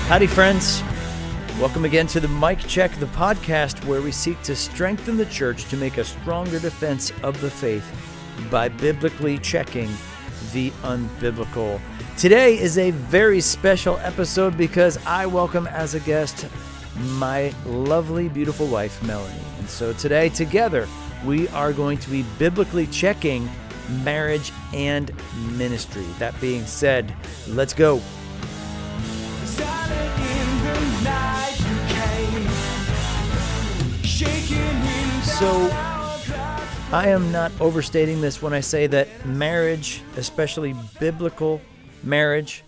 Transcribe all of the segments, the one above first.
Howdy, friends. Welcome again to the Mike Check, the podcast where we seek to strengthen the church to make a stronger defense of the faith by biblically checking the unbiblical. Today is a very special episode because I welcome as a guest my lovely, beautiful wife, Melanie. And so today, together, we are going to be biblically checking marriage and ministry. That being said, let's go. So, I am not overstating this when I say that marriage, especially biblical marriage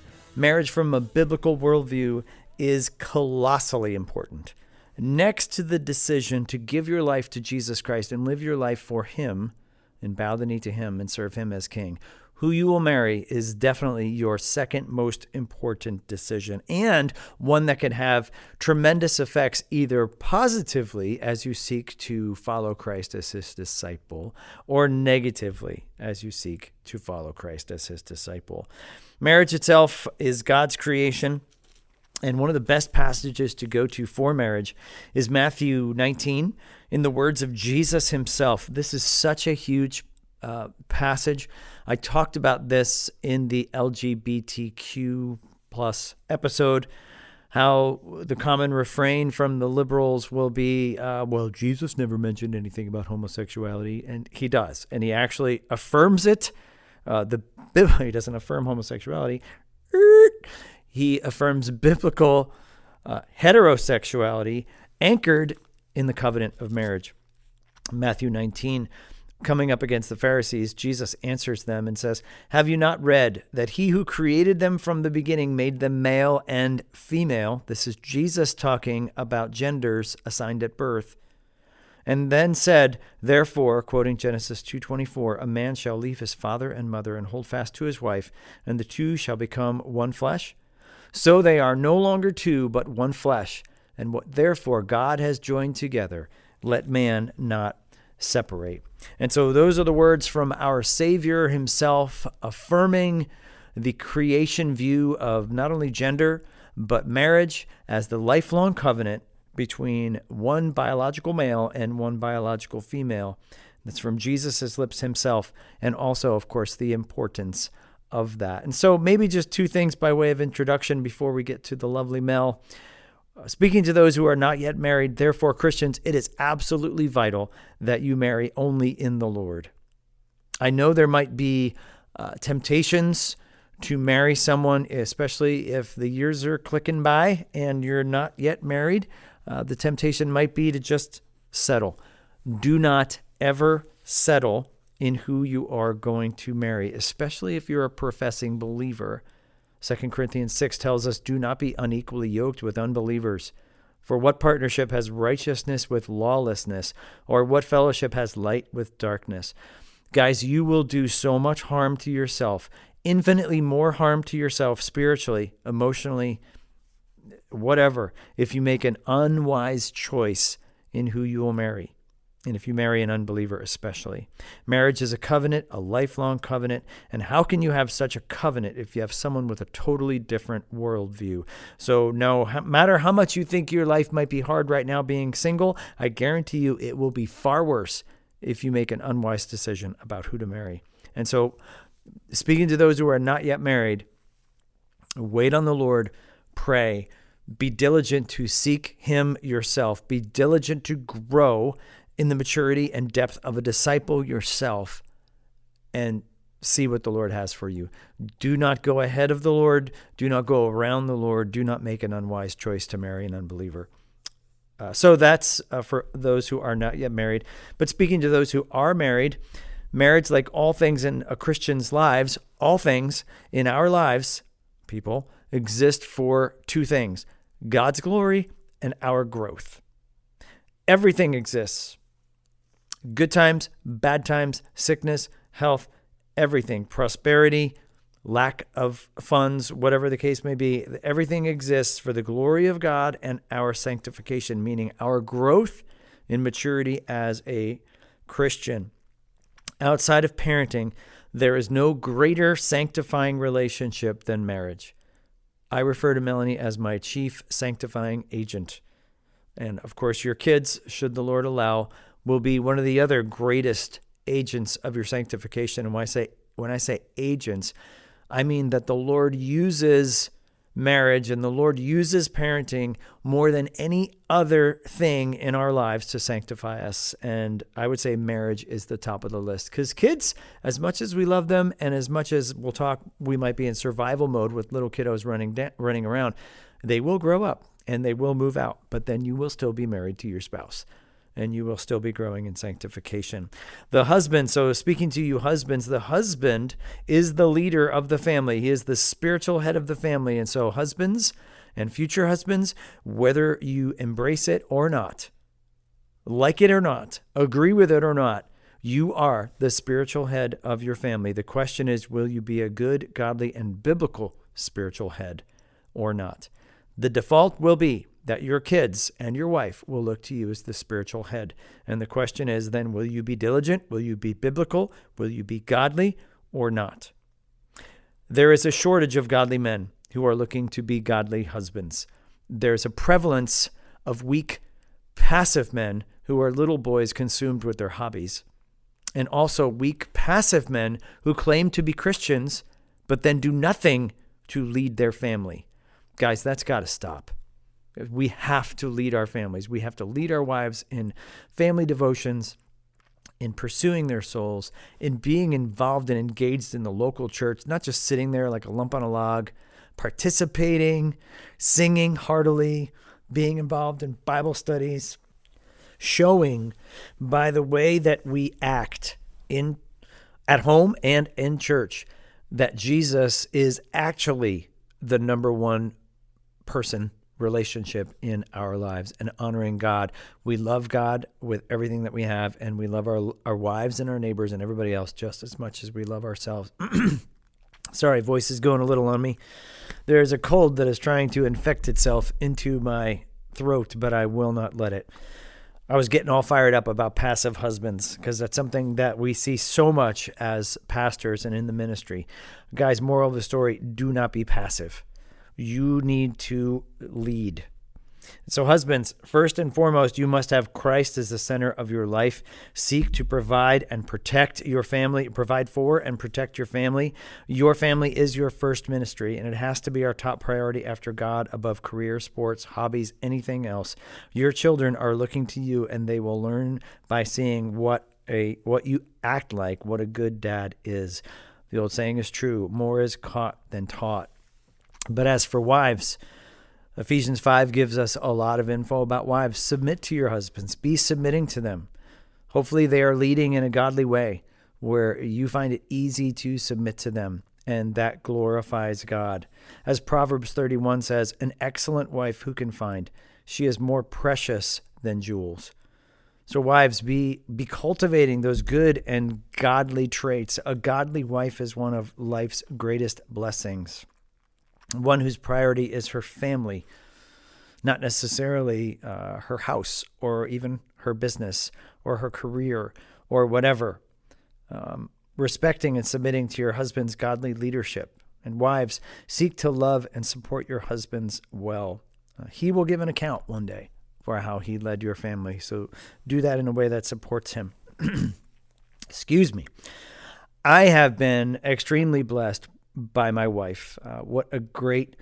from a biblical worldview, is colossally important. Next to the decision to give your life to Jesus Christ and live your life for Him and bow the knee to Him and serve Him as King, who you will marry is definitely your second most important decision, and one that can have tremendous effects either positively as you seek to follow Christ as His disciple, or negatively as you seek to follow Christ as His disciple. Marriage itself is God's creation, and one of the best passages to go to for marriage is Matthew 19, in the words of Jesus Himself. This is such a huge passage. I talked about this in the LGBTQ plus episode, how the common refrain from the liberals will be, well, Jesus never mentioned anything about homosexuality, and He does, and He actually affirms it. He doesn't affirm homosexuality. He affirms biblical heterosexuality anchored in the covenant of marriage. Matthew 19, coming up against the Pharisees, Jesus answers them and says, "Have you not read that He who created them from the beginning made them male and female?" This is Jesus talking about genders assigned at birth. And then said, "Therefore," quoting Genesis 2:24, "a man shall leave his father and mother and hold fast to his wife, and the two shall become one flesh. So they are no longer two, but one flesh. And what therefore God has joined together, let man not separate." And so those are the words from our Savior Himself, affirming the creation view of not only gender, but marriage as the lifelong covenant between one biological male and one biological female. That's from Jesus' lips Himself, and also, of course, the importance of that. And so maybe just two things by way of introduction before we get to the lovely Mel. Speaking to those who are not yet married, therefore, Christians, it is absolutely vital that you marry only in the Lord. I know there might be temptations to marry someone, especially if the years are clicking by and you're not yet married. The temptation might be to just settle. Do not ever settle in who you are going to marry, especially if you're a professing believer. 2 Corinthians 6 tells us, "Do not be unequally yoked with unbelievers. For what partnership has righteousness with lawlessness? Or what fellowship has light with darkness?" Guys, you will do so much harm to yourself, infinitely more harm to yourself spiritually, emotionally, whatever, if you make an unwise choice in who you will marry. And if you marry an unbeliever especially. Marriage is a covenant, a lifelong covenant. And how can you have such a covenant if you have someone with a totally different worldview? So no matter how much you think your life might be hard right now being single, I guarantee you it will be far worse if you make an unwise decision about who to marry. And so speaking to those who are not yet married, wait on the Lord, pray, be diligent to seek Him yourself, be diligent to grow in the maturity and depth of a disciple yourself, and see what the Lord has for you. Do not go ahead of the Lord. Do not go around the Lord. Do not make an unwise choice to marry an unbeliever. So that's for those who are not yet married. But speaking to those who are married, marriage, like all things in a Christian's lives, all things in our lives, people, exist for two things: God's glory and our growth. Everything exists. Good times, bad times, sickness, health, everything, prosperity, lack of funds, whatever the case may be, everything exists for the glory of God and our sanctification, meaning our growth in maturity as a Christian. Outside of parenting, there is no greater sanctifying relationship than marriage. I refer to Melanie as my chief sanctifying agent. And of course, your kids, should the Lord allow, will be one of the other greatest agents of your sanctification. And when I say agents, I mean that the Lord uses marriage and the Lord uses parenting more than any other thing in our lives to sanctify us. And I would say marriage is the top of the list, because kids, as much as we love them and as much as we might be in survival mode with little kiddos running around, they will grow up and they will move out, but then you will still be married to your spouse. And you will still be growing in sanctification. The husband, so speaking to you husbands, the husband is the leader of the family. He is the spiritual head of the family. And so husbands and future husbands, whether you embrace it or not, like it or not, agree with it or not, you are the spiritual head of your family. The question is, will you be a good, godly, and biblical spiritual head or not? The default will be that your kids and your wife will look to you as the spiritual head. And the question is then, will you be diligent? Will you be biblical? Will you be godly or not? There is a shortage of godly men who are looking to be godly husbands. There's a prevalence of weak, passive men who are little boys consumed with their hobbies. And also weak, passive men who claim to be Christians, but then do nothing to lead their family. Guys, that's got to stop. We have to lead our families. We have to lead our wives in family devotions, in pursuing their souls, in being involved and engaged in the local church, not just sitting there like a lump on a log, participating, singing heartily, being involved in Bible studies, showing by the way that we act at home and in church that Jesus is actually the number one person relationship in our lives, and honoring God. We love God with everything that we have, and we love our wives and our neighbors and everybody else just as much as we love ourselves. Sorry, voice is going a little on me. There's a cold that is trying to infect itself into my throat, but I will not let it. I was getting all fired up about passive husbands because that's something that we see so much as pastors and in the ministry. Guys, moral of the story, do not be passive. You need to lead. So husbands, first and foremost, you must have Christ as the center of your life. Seek to provide and protect your family, provide for and protect your family. Your family is your first ministry, and it has to be our top priority after God, above career, sports, hobbies, anything else. Your children are looking to you, and they will learn by seeing what you act like, what a good dad is. The old saying is true, more is caught than taught. But as for wives, Ephesians 5 gives us a lot of info about wives. Submit to your husbands. Be submitting to them. Hopefully they are leading in a godly way where you find it easy to submit to them, and that glorifies God. As Proverbs 31 says, an excellent wife who can find? She is more precious than jewels. So wives, be cultivating those good and godly traits. A godly wife is one of life's greatest blessings. One whose priority is her family, not necessarily her house or even her business or her career or whatever. Respecting and submitting to your husband's godly leadership. And wives, seek to love and support your husbands well. He will give an account one day for how he led your family. So do that in a way that supports him. Excuse me. I have been extremely blessed by my wife. What a great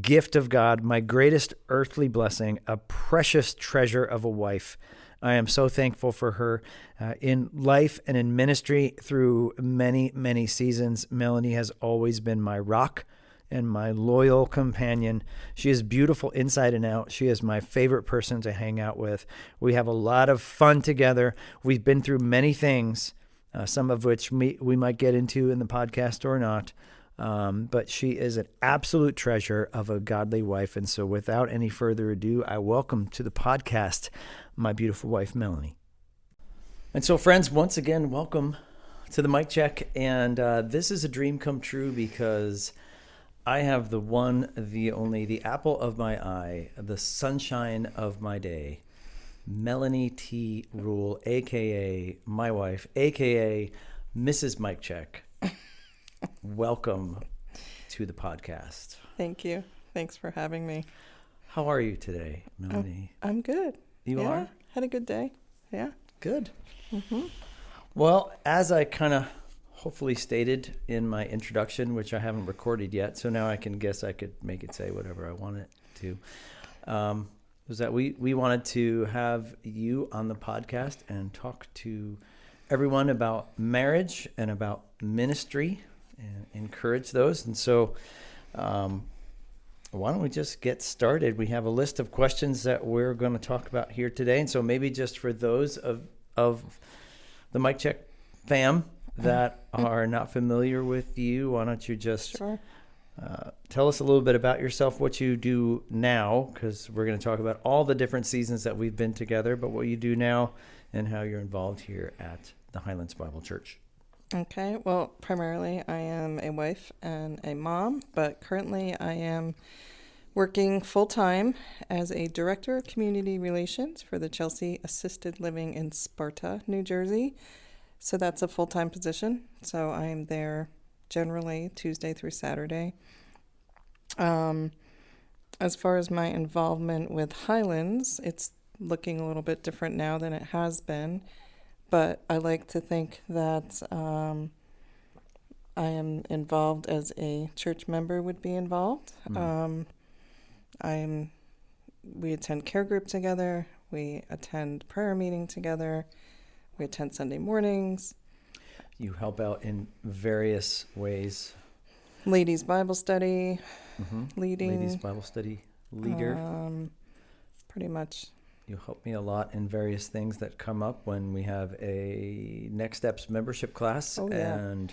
gift of God, my greatest earthly blessing, a precious treasure of a wife. I am so thankful for her in life and in ministry through many, many seasons. Melanie has always been my rock and my loyal companion. She is beautiful inside and out. She is my favorite person to hang out with. We have a lot of fun together. We've been through many things, some of which we might get into in the podcast or not. But she is an absolute treasure of a godly wife. And so without any further ado, I welcome to the podcast my beautiful wife, Melanie. And so friends, once again, welcome to the Mic Check. And this is a dream come true because I have the one, the only, the apple of my eye, the sunshine of my day, Melanie T. Ruel, a.k.a. my wife, a.k.a. Mrs. Mic Check. Welcome to the podcast. Thank you. Thanks for having me. How are you today, Melanie? I'm good. You are? Had a good day. Yeah. Good. Well, as I kind of hopefully stated in my introduction, which I haven't recorded yet, so now I could make it say whatever I want it to, was that we wanted to have you on the podcast and talk to everyone about marriage and about ministry and encourage those. And so why don't we just get started? We have a list of questions that we're going to talk about here today. And so maybe just for those of the Mic Check fam that are not familiar with you, why don't you just tell us a little bit about yourself, what you do now, because we're going to talk about all the different seasons that we've been together, but what you do now and how you're involved here at the Highlands Bible Church. Okay. Well, primarily I am a wife and a mom, but currently I am working full-time as a director of community relations for the Chelsea Assisted Living in Sparta, New Jersey. So that's a full-time position. So I am there generally Tuesday through Saturday. As far as my involvement with Highlands, it's looking a little bit different now than it has been. But I like to think that I am involved as a church member would be involved. We attend care group together. We attend prayer meeting together. We attend Sunday mornings. You help out in various ways. Ladies Bible study, leading. Ladies Bible study leader. Pretty much. You help me a lot in various things that come up when we have a Next Steps membership class. Oh, yeah. And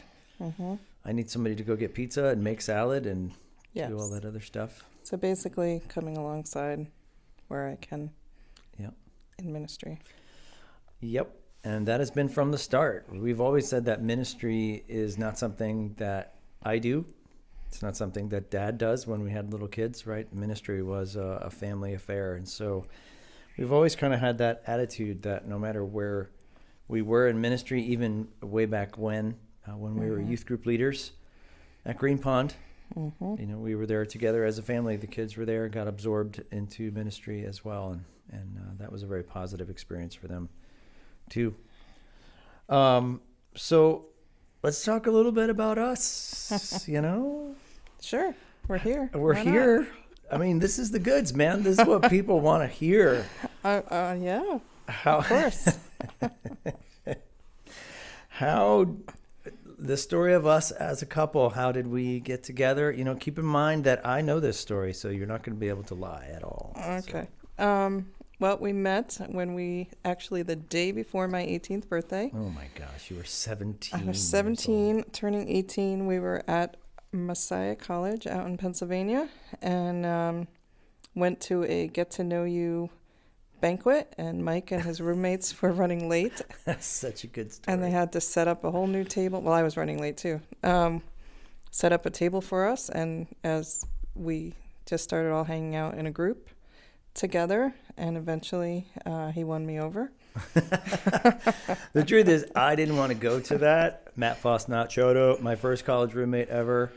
I need somebody to go get pizza and make salad and do all that other stuff. So basically coming alongside where I can in ministry. Yep. And that has been from the start. We've always said that ministry is not something that I do. It's not something that Dad does when we had little kids, right? Ministry was a family affair. And so we've always kind of had that attitude that no matter where we were in ministry, even way back when we were youth group leaders at Green Pond, we were there together as a family. The kids were there, got absorbed into ministry as well. And that was a very positive experience for them too. So let's talk a little bit about us, Sure. We're here. We're here. I mean, this is the goods, man. This is what people want to hear. Yeah. Of course. How the story of us as a couple, how did we get together? Keep in mind that I know this story, so you're not going to be able to lie at all. Okay. So. Well, we met the day before my 18th birthday. Oh my gosh, you were 17. I was 17, turning 18. We were at Messiah College out in Pennsylvania and went to a get-to-know-you banquet, and Mike and his roommates were running late. That's such a good story. And they had to set up a whole new table. Well, I was running late too. Set up a table for us, and as we just started all hanging out in a group together, and eventually he won me over. The truth is, I didn't want to go to that. Matt Fosnot showed up, my first college roommate ever.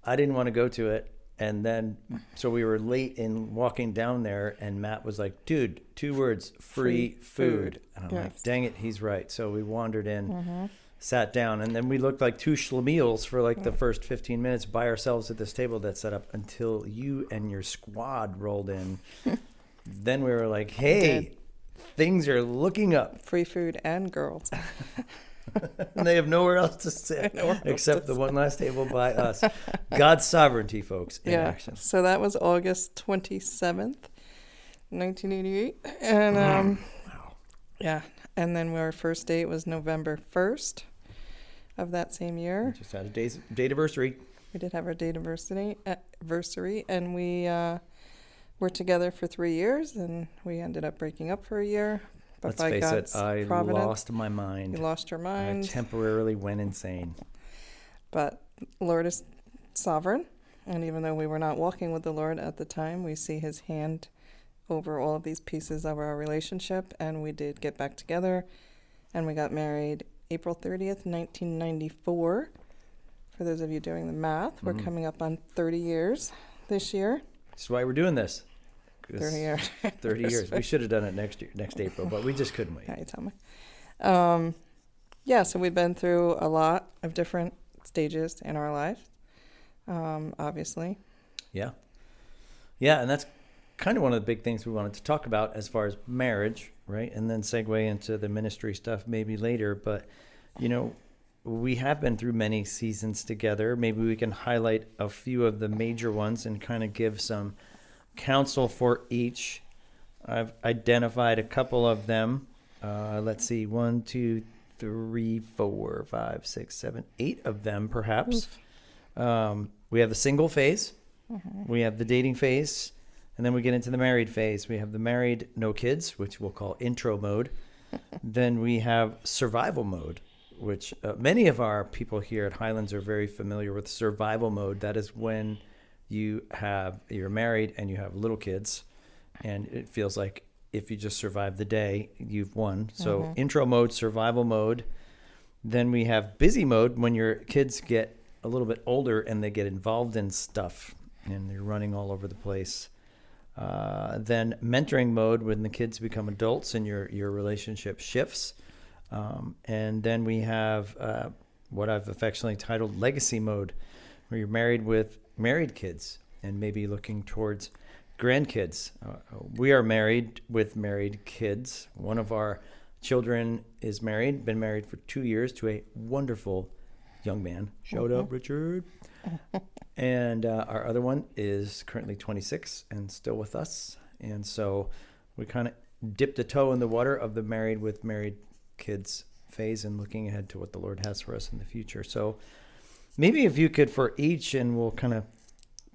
I didn't want to go to it. And then, so we were late in walking down there, and Matt was like, dude, 2 words, free food. And I'm like, dang it, he's right. So we wandered in, sat down, and then we looked like 2 schlemiels for like the first 15 minutes by ourselves at this table that's set up until you and your squad rolled in. Then we were like, hey, things are looking up. Free food and girls. And they have nowhere else to sit except the one last table by us. God's sovereignty, folks, in action. So that was August 27th, 1988. And and then our first date was November 1st of that same year. We just had a date anniversary. We did have our date anniversary, and we were together for 3 years, and we ended up breaking up for a year. But let's face it, I lost my mind. You lost your mind. I temporarily went insane. But the Lord is sovereign, and even though we were not walking with the Lord at the time, we see his hand over all of these pieces of our relationship, and we did get back together, and we got married April 30th, 1994, For those of you doing the math, we're coming up on 30 years this year. That's why we're doing this. 30 years. 30 years. We should have done it next April, but we just couldn't wait. Yeah, you tell me. Yeah, so we've been through a lot of different stages in our life, obviously. Yeah. Yeah, and that's kind of one of the big things we wanted to talk about as far as marriage, right? And then segue into the ministry stuff maybe later. But, we have been through many seasons together. Maybe we can highlight a few of the major ones and kind of give some counsel for each. I've identified a couple of them. Let's see, 1, 2, 3, 4, 5, 6, 7, 8 of them perhaps. We have the single phase. We have the dating phase. And then we get into the married phase. We have the married, no kids, which we'll call intro mode. Then we have survival mode, which many of our people here at Highlands are very familiar with. Survival mode. That is when you're married and you have little kids, and it feels like if you just survive the day, you've won. So intro mode, survival mode. Then we have busy mode when your kids get a little bit older and they get involved in stuff and they're running all over the place. Then mentoring mode when the kids become adults and your relationship shifts. And then we have what I've affectionately titled legacy mode, where you're married with married kids and maybe looking towards grandkids. We are married with married kids. One of our children is married, been married for 2 years to a wonderful young man. Shout out, Richard. And our other one is currently 26 and still with us. And so we kind of dipped a toe in the water of the married with married kids phase and looking ahead to what the Lord has for us in the future. So maybe if you could, for each, and we'll kind of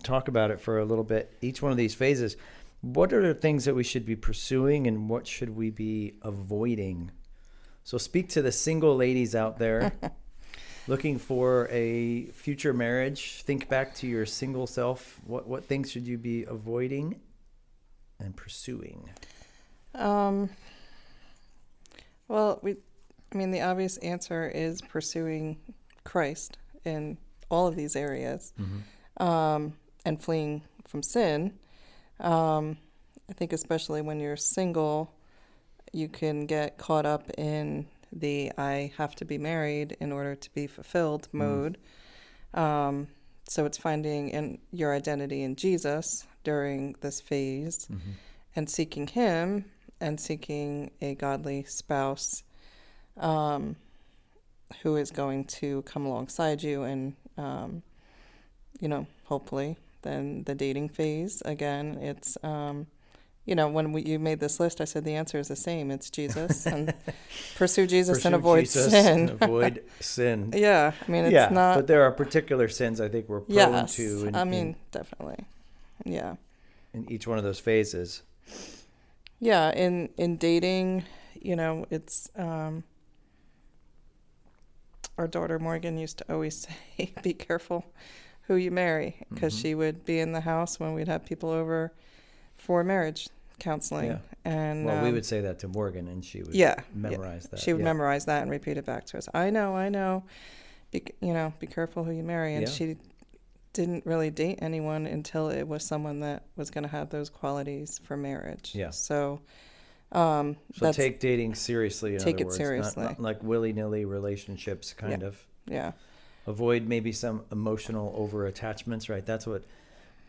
talk about it for a little bit, each one of these phases, what are the things that we should be pursuing and what should we be avoiding? So speak to the single ladies out there looking for a future marriage. Think back to your single self. What things should you be avoiding and pursuing? Well, the obvious answer is pursuing Christ in all of these areas, and fleeing from sin. I think especially when you're single, you can get caught up in the I have to be married in order to be fulfilled mode. So it's finding your identity in Jesus during this phase and seeking him and seeking a godly spouse who is going to come alongside you and, hopefully. Then the dating phase, again, it's, when you made this list, I said the answer is the same. It's Jesus and pursue Jesus and avoid Jesus sin. And avoid sin. Yeah. It's not. But there are particular sins I think we're prone to. Definitely. Yeah. In each one of those phases. Yeah. In dating, it's, our daughter Morgan used to always say, be careful who you marry, because she would be in the house when we'd have people over for marriage counseling. Yeah. And we would say that to Morgan, and she would memorize that. She would memorize that and repeat it back to us. I know. Be careful who you marry. And she didn't really date anyone until it was someone that was going to have those qualities for marriage. Yeah. So take dating seriously. Take it seriously. Not like willy-nilly relationships, kind of. Yeah. Avoid maybe some emotional over-attachments, right? That's what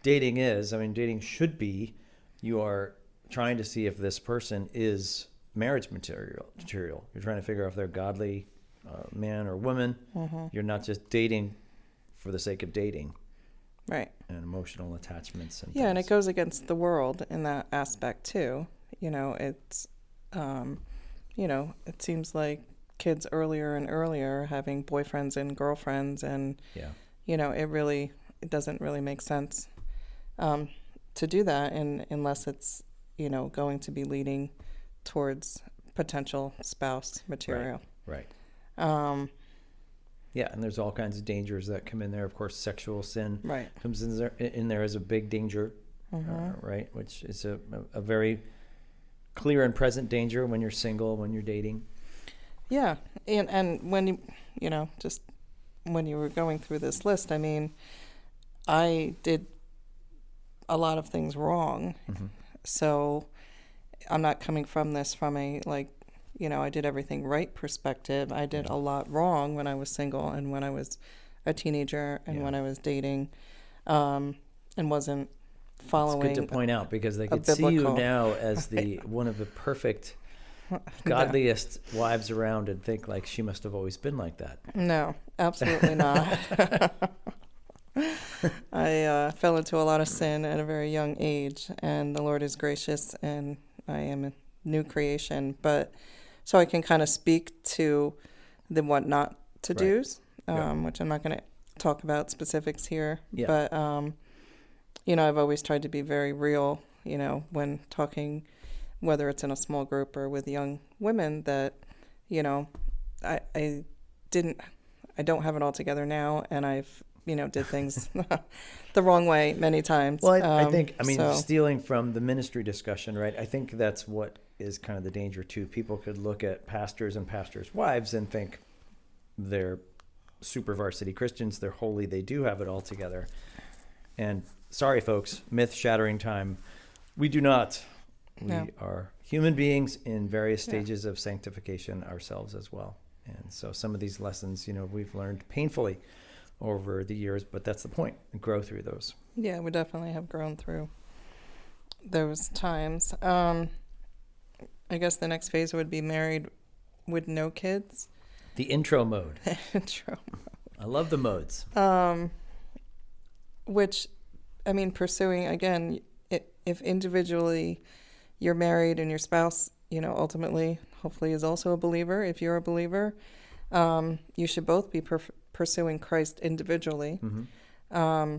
dating is. Dating should be, you are trying to see if this person is marriage material. You're trying to figure out if they're godly man or woman. You're not just dating for the sake of dating. Right. And emotional attachments. And and it goes against the world in that aspect too. It's, it seems like kids earlier and earlier having boyfriends and girlfriends, and it doesn't really make sense to do that unless it's going to be leading towards potential spouse material. Right. And there's all kinds of dangers that come in there. Of course, sexual sin comes in there as a big danger, right? Which is a very clear and present danger when you're single, when you're dating. Yeah, and when just when you were going through this list, I mean, I did a lot of things wrong. Mm-hmm. So I'm not coming from this from a, like, I did everything right perspective. I did a lot wrong when I was single and when I was a teenager and when I was dating, and wasn't following. It's good to point out, because they could biblical, see you now as the one of the perfect, godliest wives around and think like she must have always been like that. No, absolutely not. I fell into a lot of sin at a very young age, and the Lord is gracious, and I am a new creation. But so I can kind of speak to the what not to do's, which I'm not going to talk about specifics here. Yeah. But, I've always tried to be very real, when talking, whether it's in a small group or with young women, that, I don't have it all together now, and I've did things the wrong way many times. Well, I think, stealing from the ministry discussion, right? I think that's what is kind of the danger too. People could look at pastors and pastors' wives and think they're super varsity Christians, they're holy, they do have it all together. And sorry, folks, myth-shattering time. We do not. We are human beings in various stages of sanctification ourselves as well. And so some of these lessons, we've learned painfully over the years, but that's the point, grow through those. Yeah, we definitely have grown through those times. I guess the next phase would be married with no kids. The intro mode. Intro mode. I love the modes. Which, pursuing, again, if individually you're married and your spouse, ultimately, hopefully is also a believer, if you're a believer, you should both be pursuing Christ individually. Mm-hmm.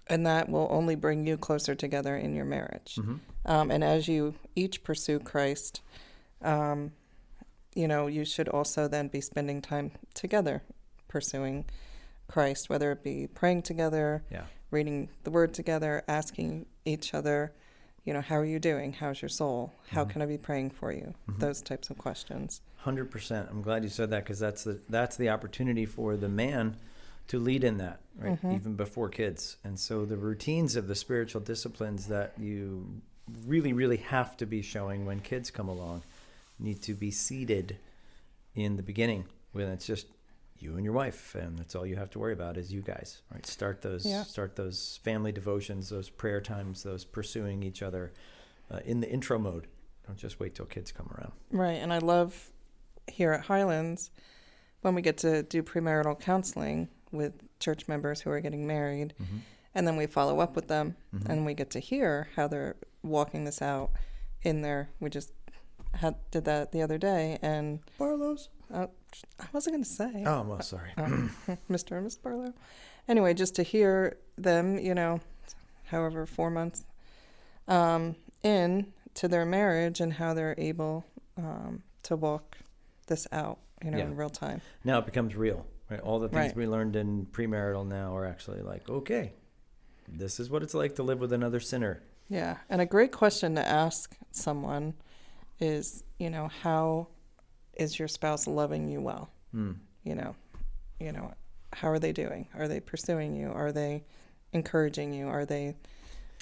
And that will only bring you closer together in your marriage. Mm-hmm. And as you each pursue Christ, you should also then be spending time together pursuing Christ, whether it be praying together, reading the Word together, asking each other, how are you doing? How's your soul? How can I be praying for you? Mm-hmm. Those types of questions. 100%. I'm glad you said that, because that's the opportunity for the man to lead in that, right? Mm-hmm. Even before kids. And so the routines of the spiritual disciplines that you really, really have to be showing when kids come along need to be seeded in the beginning, when it's just you and your wife, and that's all you have to worry about is you guys, right? Start those family devotions, those prayer times, those pursuing each other in the intro mode. Don't just wait till kids come around. Right. And I love here at Highlands when we get to do premarital counseling with church members who are getting married, mm-hmm. and then we follow up with them, mm-hmm. and we get to hear how they're walking this out in their, we just did that the other day, and Barlow's. I wasn't going to say. Oh, well, sorry. Mr. and Miss Barlow. Anyway, just to hear them, however, 4 months in to their marriage and how they're able to walk this out, in real time. Now it becomes real, right? All the things we learned in premarital now are actually like, okay, this is what it's like to live with another sinner. Yeah. And a great question to ask someone is, how is your spouse loving you well? How are they doing? Are they pursuing you? Are they encouraging you? Are they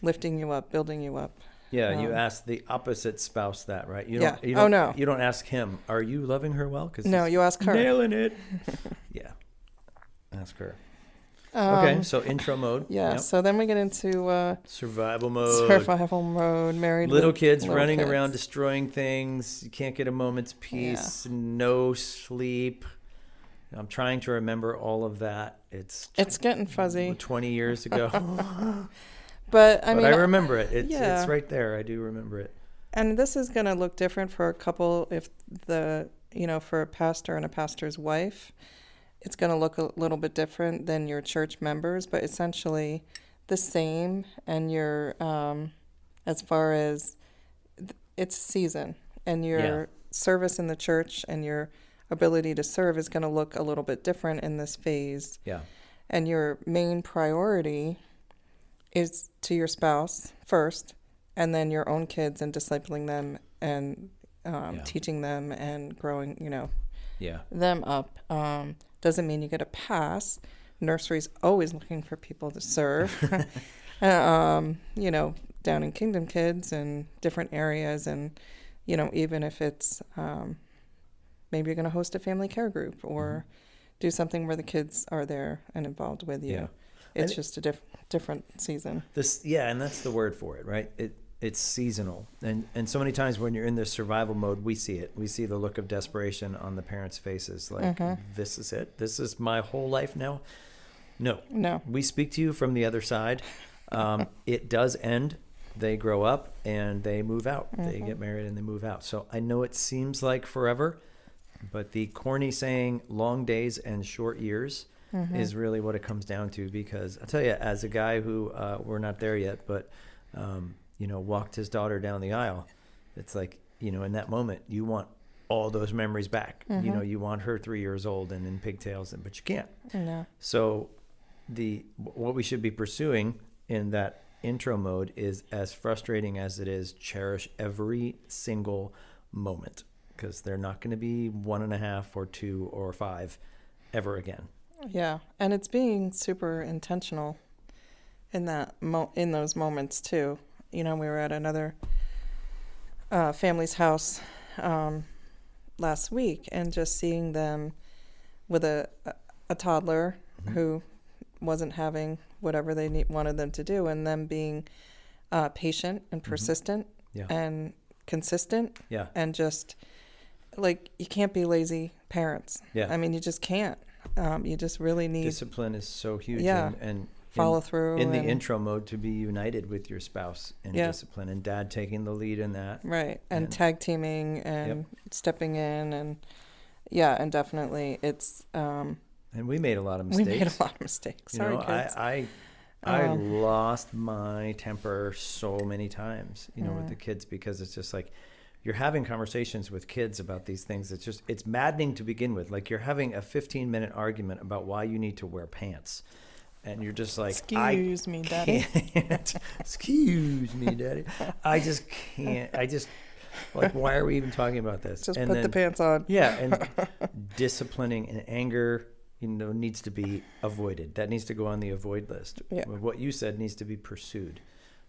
lifting you up, building you up? Yeah, you ask the opposite spouse that, right? You don't ask him, are you loving her well? No, you ask her. Nailing it. Yeah, ask her. Okay, so intro mode. Yeah, yep. So then we get into survival mode. Married little kids running around destroying things. You can't get a moment's peace. Yeah. No sleep. I'm trying to remember all of that. It's getting fuzzy. 20 years ago. But I remember it. It's right there. I do remember it. And this is going to look different for a couple if for a pastor and a pastor's wife. It's going to look a little bit different than your church members, but essentially the same. And your, as far as it's season, and your service in the church and your ability to serve is going to look a little bit different in this phase. Yeah. And your main priority is to your spouse first, and then your own kids and discipling them and teaching them and growing, them up. Doesn't mean you get a pass. Nursery's always looking for people to serve. Down in Kingdom Kids and different areas, and even if it's maybe you're going to host a family care group or do something where the kids are there and involved with you. Yeah. It's just a different season. And that's the word for it, right? It's seasonal. And so many times when you're in this survival mode, we see it. We see the look of desperation on the parents' faces. Like, this is it. This is my whole life now. No. We speak to you from the other side. It does end. They grow up and they move out. They get married and they move out. So I know it seems like forever, but the corny saying, long days and short years, is really what it comes down to. Because I'll tell you, as a guy who, we're not there yet, but, walked his daughter down the aisle, it's like, in that moment, you want all those memories back. You want her 3 years old and in pigtails, but you can't. No. So what we should be pursuing in that intro mode is, as frustrating as it is, cherish every single moment, because they're not going to be 1.5 or 2 or 5 ever again. Yeah, and it's being super intentional in that in those moments too. We were at another family's house last week, and just seeing them with a toddler who wasn't having whatever they wanted them to do, and them being patient and persistent and consistent, and just like, you can't be lazy parents. I mean, you just can't. You just really need discipline is so huge, and follow through in the intro mode, to be united with your spouse in discipline, and dad taking the lead in that, right, and tag teaming and stepping in, and and definitely it's and we made a lot of mistakes. Sorry, kids. I lost my temper so many times, with the kids, because it's just like, you're having conversations with kids about these things. It's maddening to begin with. Like, you're having a 15-minute argument about why you need to wear pants. And you're just like, excuse me, Daddy. Excuse me, Daddy. I just can't. Like, why are we even talking about this? Just put the pants on. Yeah, and disciplining and anger, needs to be avoided. That needs to go on the avoid list. Yeah. What you said needs to be pursued.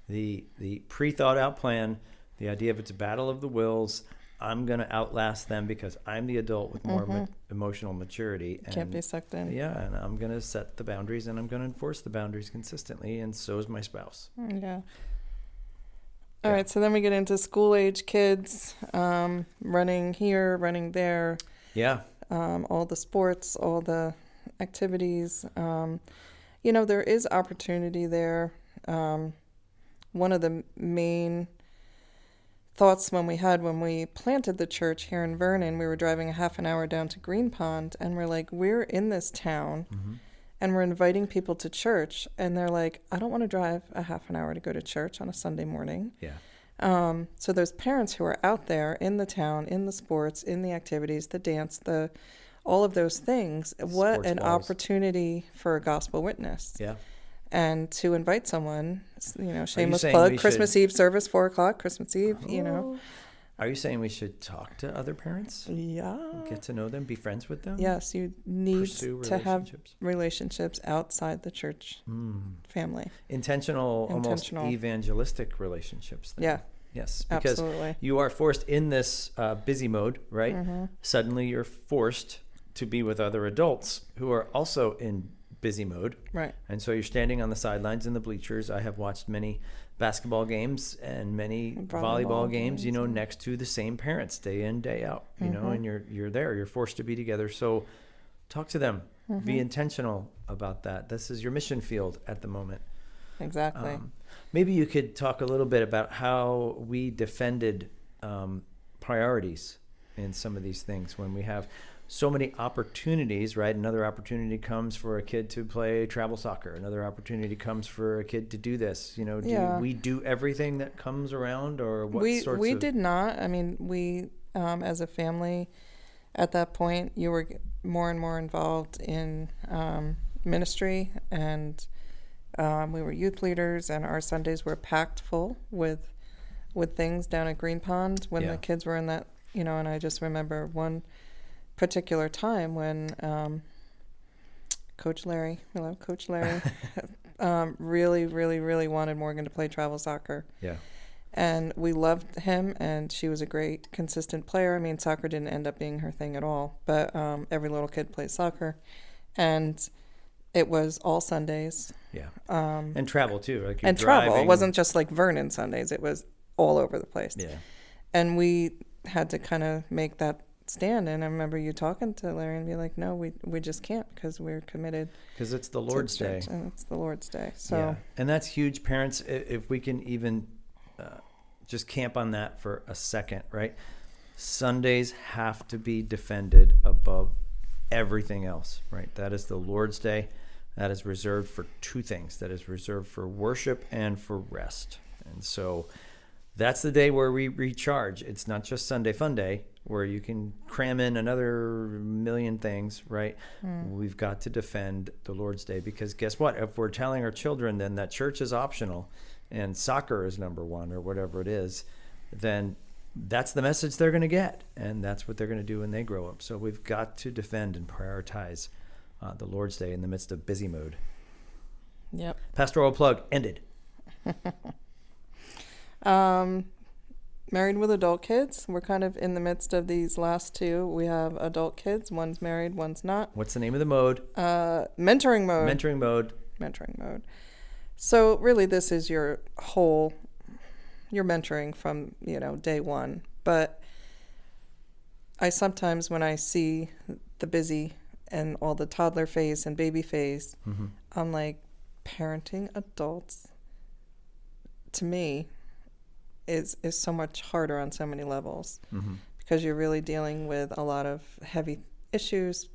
The pre-thought out plan, the idea of it's a battle of the wills. I'm going to outlast them because I'm the adult with more emotional maturity. And, can't be sucked in. Yeah, and I'm going to set the boundaries, and I'm going to enforce the boundaries consistently, and so is my spouse. Yeah. All right, so then we get into school-age kids, running here, running there. Yeah. All the sports, all the activities. There is opportunity there. One of the main thoughts when we planted the church here in Vernon, we were driving a half an hour down to Green Pond, and we're like, we're in this town and we're inviting people to church, and they're like, I don't want to drive a half an hour to go to church on a Sunday morning. Yeah. So there's parents who are out there in the town, in the sports, in the activities, the dance, all of those things. What Sports an balls. Opportunity for a gospel witness. Yeah. And to invite someone, shameless saying plug, we Christmas should- Eve service, 4:00, Christmas Eve, Are you saying we should talk to other parents? Yeah. Get to know them, be friends with them? Yes, you need Pursue to have relationships? relationships outside the church family. Intentional, almost evangelistic relationships. Then. Yeah. Yes, because Absolutely. you are forced in this busy mode, right? Suddenly you're forced to be with other adults who are also in busy mode. Right. And so you're standing on the sidelines in the bleachers. I have watched many basketball games and many volleyball games, next to the same parents day in, day out, and you're there. You're forced to be together. So talk to them. Be intentional about that. This is your mission field at the moment. Exactly. Maybe you could talk a little bit about how we defended priorities in some of these things when we have so many opportunities, right? Another opportunity comes for a kid to play travel soccer. Another opportunity comes for a kid to do this. Do we do everything that comes around, or what we did not. I mean, we, as a family, at that point, you were more and more involved in ministry, and we were youth leaders, and our Sundays were packed full with things down at Green Pond when the kids were in that, and I just remember one particular time when Coach Larry. We love Coach Larry. Really, really, really wanted Morgan to play travel soccer. Yeah. And we loved him, and she was a great, consistent player. I mean, soccer didn't end up being her thing at all, but every little kid plays soccer. And it was all Sundays. Yeah. And travel, too. Like you're and driving. travel. It wasn't just like Vernon Sundays. It was all over the place. Yeah. And we had to kind of make that stand. And I remember you talking to Larry and be like, no, we just can't because we're committed. Because it's the Lord's Day. And it's the Lord's Day. So. Yeah. And that's huge. Parents, if we can even just camp on that for a second, right? Sundays have to be defended above everything else, right? That is the Lord's Day. That is reserved for two things. That is reserved for worship and for rest. And so that's the day where we recharge. It's not just Sunday Fun Day where you can cram in another million things, right? We've got to defend the Lord's Day because guess what? If we're telling our children then that church is optional and soccer is number one or whatever it is, then that's the message they're going to get. And that's what they're going to do when they grow up. So we've got to defend and prioritize the Lord's Day in the midst of busy mode. Yep. Pastoral plug ended. Married with adult kids. We're kind of in the midst of these last two. We have adult kids. Mentoring married, one's not. What's the name of the mode? Mentoring mode. Mentoring mode. Mentoring mode. So really this is your mentoring from, day one. But I sometimes when I see the busy and all the toddler phase and baby phase, I'm like, parenting adults to me is so much harder on so many levels because you're really dealing with a lot of heavy issues,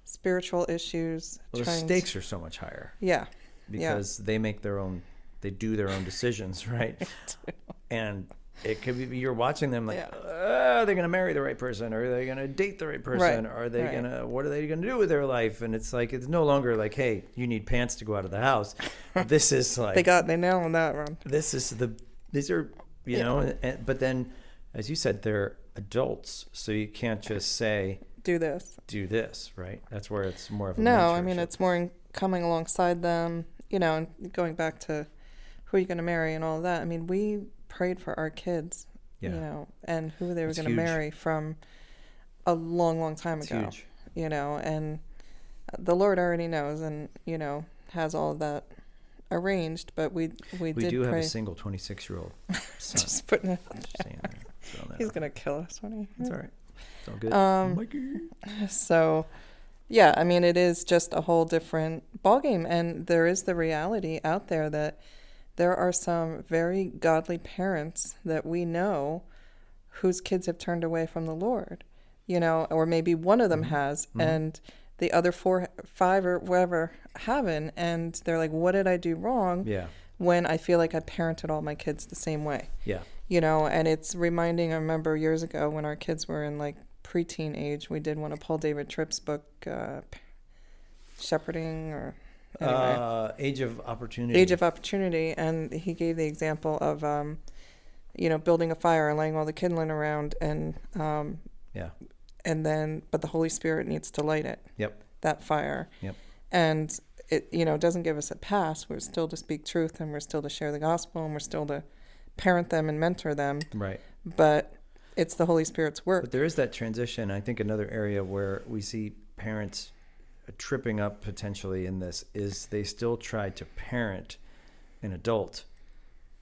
spiritual issues. Well, the stakes are so much higher. Yeah. Because they do their own decisions, right? And it could be you're watching them like, are they going to marry the right person? Are they going to date the right person? Right. Are they what are they going to do with their life? And it's like, it's no longer like, hey, you need pants to go out of the house. This is like, they nailed on that one. These are, but then, as you said, they're adults. So you can't just say, do this, right? That's where it's more of a mentorship. I mean, it's more coming alongside them, and going back to who are you going to marry and all of that. I mean, we prayed for our kids, and who they were going to marry from a long, long time ago, huge. And the Lord already knows and, has all of that arranged, but we do have a single 26-year-old son. Just putting it out there. He's going to kill us when he... It's all right. It's all good. Mikey. So... yeah, I mean, it is just a whole different ballgame. And there is the reality out there that there are some very godly parents that we know whose kids have turned away from the Lord, or maybe one of them has, and the other 4, 5 or whatever haven't. And they're like, what did I do wrong? Yeah. When I feel like I parented all my kids the same way. Yeah. And it's reminding, I remember years ago when our kids were in like preteen age, we did one of Paul David Tripp's book, Shepherding, or anyway. Age of Opportunity, and he gave the example of building a fire and laying all the kindling around, and and then but the Holy Spirit needs to light it. Yep. That fire. Yep. And it doesn't give us a pass. We're still to speak truth, and we're still to share the gospel, and we're still to parent them and mentor them. Right. But it's the Holy Spirit's work. But there is that transition. I think another area where we see parents tripping up potentially in this is they still try to parent an adult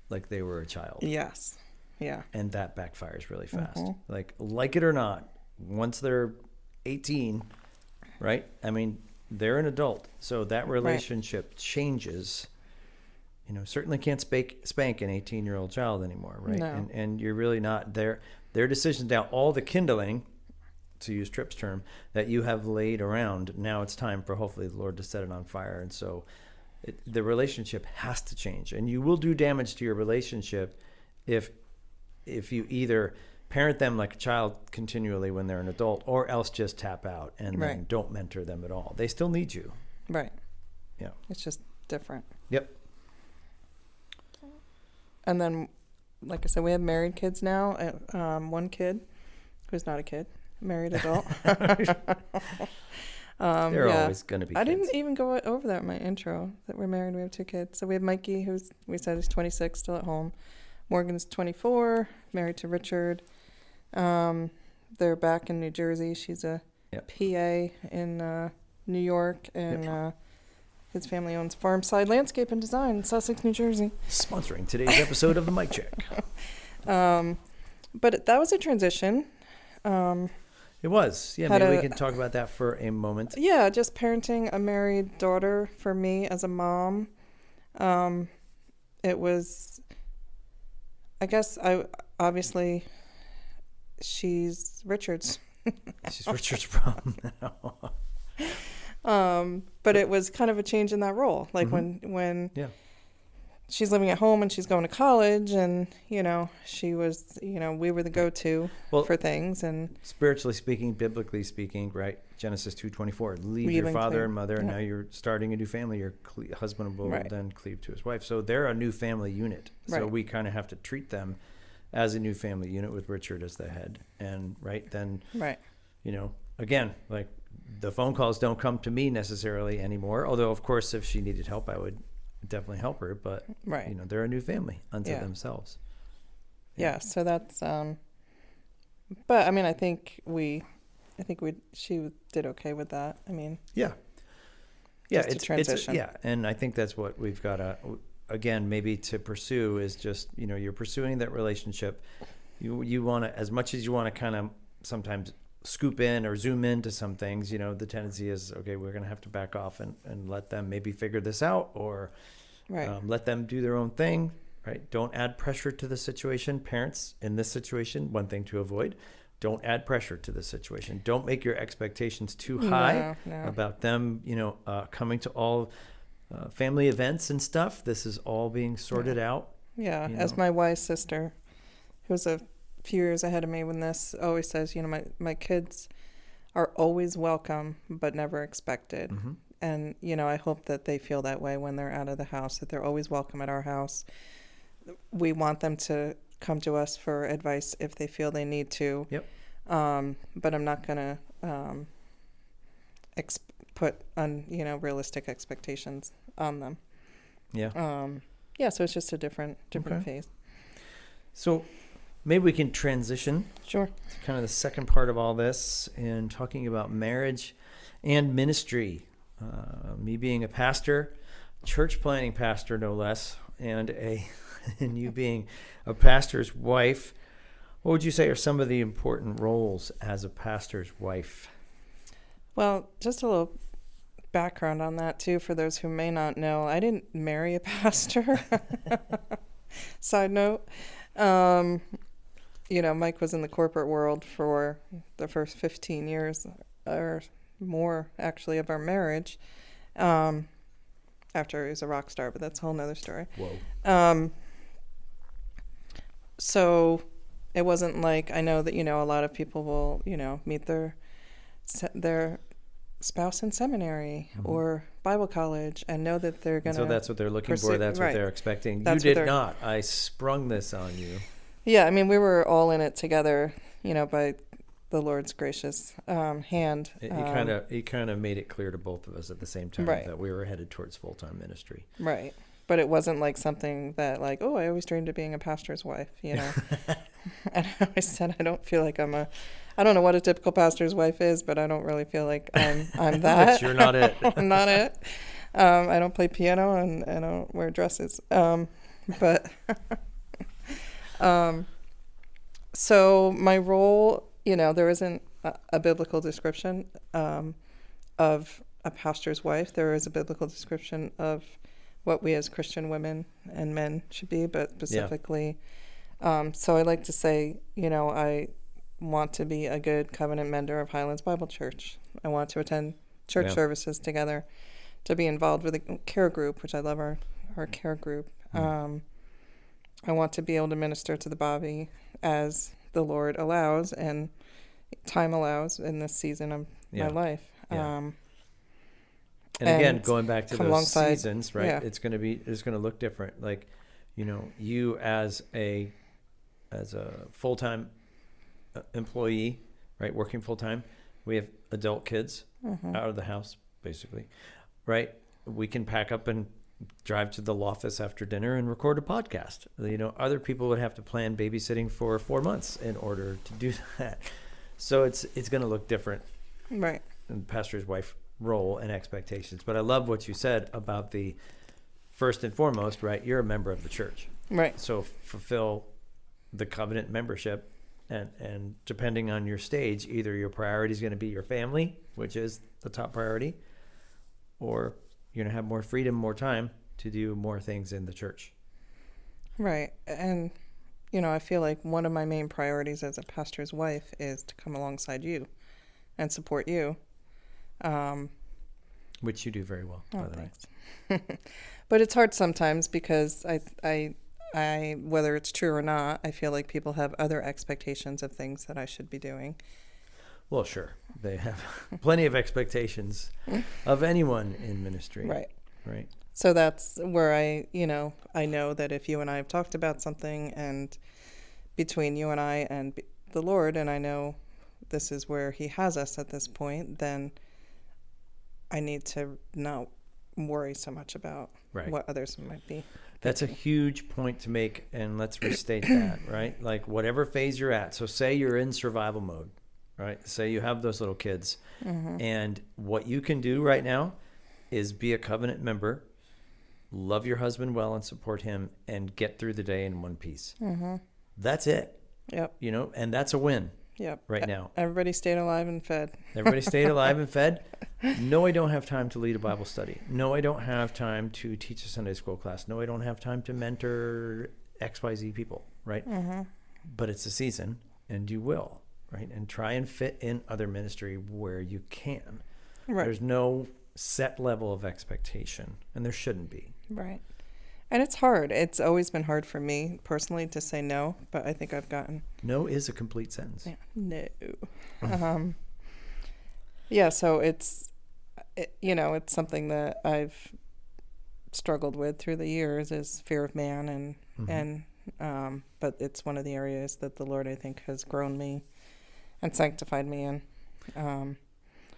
like they were a child. Yes. Yeah. And that backfires really fast. Like it or not, once they're 18, right? I mean, they're an adult. So that relationship changes. Certainly can't spank an 18-year-old child anymore, right? No. And you're really not there. Their decisions now, all the kindling, to use Tripp's term, that you have laid around, now it's time for hopefully the Lord to set it on fire. And so the relationship has to change. And you will do damage to your relationship if you either parent them like a child continually when they're an adult, or else just tap out and then don't mentor them at all. They still need you. Right. Yeah. It's just different. Yep. And then, like I said, we have married kids now. One kid who's not a kid, married adult. They're always going to be I kids. didn't even go over that in my intro, that we're married, we have 2 kids. So we have Mikey, we said is 26, still at home. Morgan's 24, married to Richard. They're back in New Jersey. She's a PA in New York, and his family owns Farmside Landscape and Design in Sussex, New Jersey. Sponsoring today's episode of the Mic Check. But that was a transition. It was. Yeah, maybe we can talk about that for a moment. Yeah, just parenting a married daughter for me as a mom. It was, I guess, obviously, she's Richard's. She's Richard's problem now. But it was kind of a change in that role. Like when she's living at home and she's going to college, and, she was, we were the go-to for things. And spiritually speaking, biblically speaking, right? Genesis 2:24, leave your father and mother, and now you're starting a new family. Your husband will then cleave to his wife. So they're a new family unit. So we kind of have to treat them as a new family unit with Richard as the head. And again, like, the phone calls don't come to me necessarily anymore. Although, of course, if she needed help, I would definitely help her. But they're a new family unto themselves. Yeah. So that's. But I mean, I think she did okay with that. I mean. Yeah. Yeah. It's a transition. And I think that's what we've got to, again, maybe to pursue is just, you're pursuing that relationship. You want to, as much as you want to kind of sometimes scoop in or zoom into some things, the tendency is, okay, we're going to have to back off and let them maybe figure this out, or let them do their own thing, right? Don't add pressure to the situation. Parents in this situation, one thing to avoid, don't add pressure to the situation. Don't make your expectations too high about them, coming to all family events and stuff. This is all being sorted out. Yeah. As my wife's sister, who's a few years ahead of me when this always says, my kids are always welcome but never expected. And I hope that they feel that way when they're out of the house, that they're always welcome at our house. We want them to come to us for advice if they feel they need to. But I'm not going to put realistic expectations on them. So it's just a different phase. So maybe we can transition to kind of the second part of all this and talking about marriage and ministry. Me being a pastor, church planting pastor no less, and you being a pastor's wife, what would you say are some of the important roles as a pastor's wife? Well, just a little background on that too, for those who may not know. I didn't marry a pastor. Side note. Mike was in the corporate world for the first 15 years or more, actually, of our marriage, after he was a rock star, but that's a whole nother story. Whoa. So it wasn't like, I know that, a lot of people will, meet their spouse in seminary or Bible college and know that they're going to. So that's what they're looking for. That's what they're expecting. You did not. I sprung this on you. Yeah, I mean, we were all in it together, by the Lord's gracious hand. He kind of made it clear to both of us at the same time that we were headed towards full-time ministry. Right. But it wasn't like something that like, I always dreamed of being a pastor's wife, And I always said, I don't feel like I don't know what a typical pastor's wife is, but I don't really feel like I'm that. But you're not it. I'm not it. I don't play piano and I don't wear dresses. So my role, there isn't a biblical description of a pastor's wife. There is a biblical description of what we as Christian women and men should be, but specifically, so I like to say, I want to be a good covenant mender of Highlands Bible Church. I want to attend church services together, to be involved with a care group, which I love our care group. I want to be able to minister to the body as the Lord allows and time allows in this season of my life. And again, going back to those seasons, right? Yeah. It's going to look different. Like, you as a full-time employee, right, working full-time, We have adult kids out of the house, basically, right? We can pack up and drive to the office after dinner and record a podcast. Other people would have to plan babysitting for 4 months in order to do that. So it's going to look different. Right. In the pastor's wife role and expectations. But I love what you said about the first and foremost, right? You're a member of the church. Right. So fulfill the covenant membership. And depending on your stage, either your priority is going to be your family, which is the top priority, or you're going to have more freedom, more time to do more things in the church. Right. And, I feel like one of my main priorities as a pastor's wife is to come alongside you and support you. Which you do very well, by the way. But it's hard sometimes because I, whether it's true or not, I feel like people have other expectations of things that I should be doing. Well, sure. They have plenty of expectations of anyone in ministry. Right. So that's where I know that if you and I have talked about something, and between you and I and the Lord, and I know this is where he has us at this point, then I need to not worry so much about what others might be. That's a huge point to make, and let's restate that, right? Like whatever phase you're at. So say you're in survival mode, right? Say you have those little kids, and what you can do right now is be a covenant member, love your husband well and support him, and get through the day in one piece. That's it. Yep. And that's a win. Yep. Right now. Everybody stayed alive and fed. Everybody stayed alive and fed. No, I don't have time to lead a Bible study. No, I don't have time to teach a Sunday school class. No, I don't have time to mentor XYZ people, right? But it's a season, and you will, right? And try and fit in other ministry where you can. Right. There's no set level of expectation, and there shouldn't be. Right. And it's hard. It's always been hard for me personally to say no, but I think I've gotten... No is a complete sentence. Yeah, no. So it's something that I've struggled with through the years is fear of man, but it's one of the areas that the Lord, I think, has grown me and sanctified me in.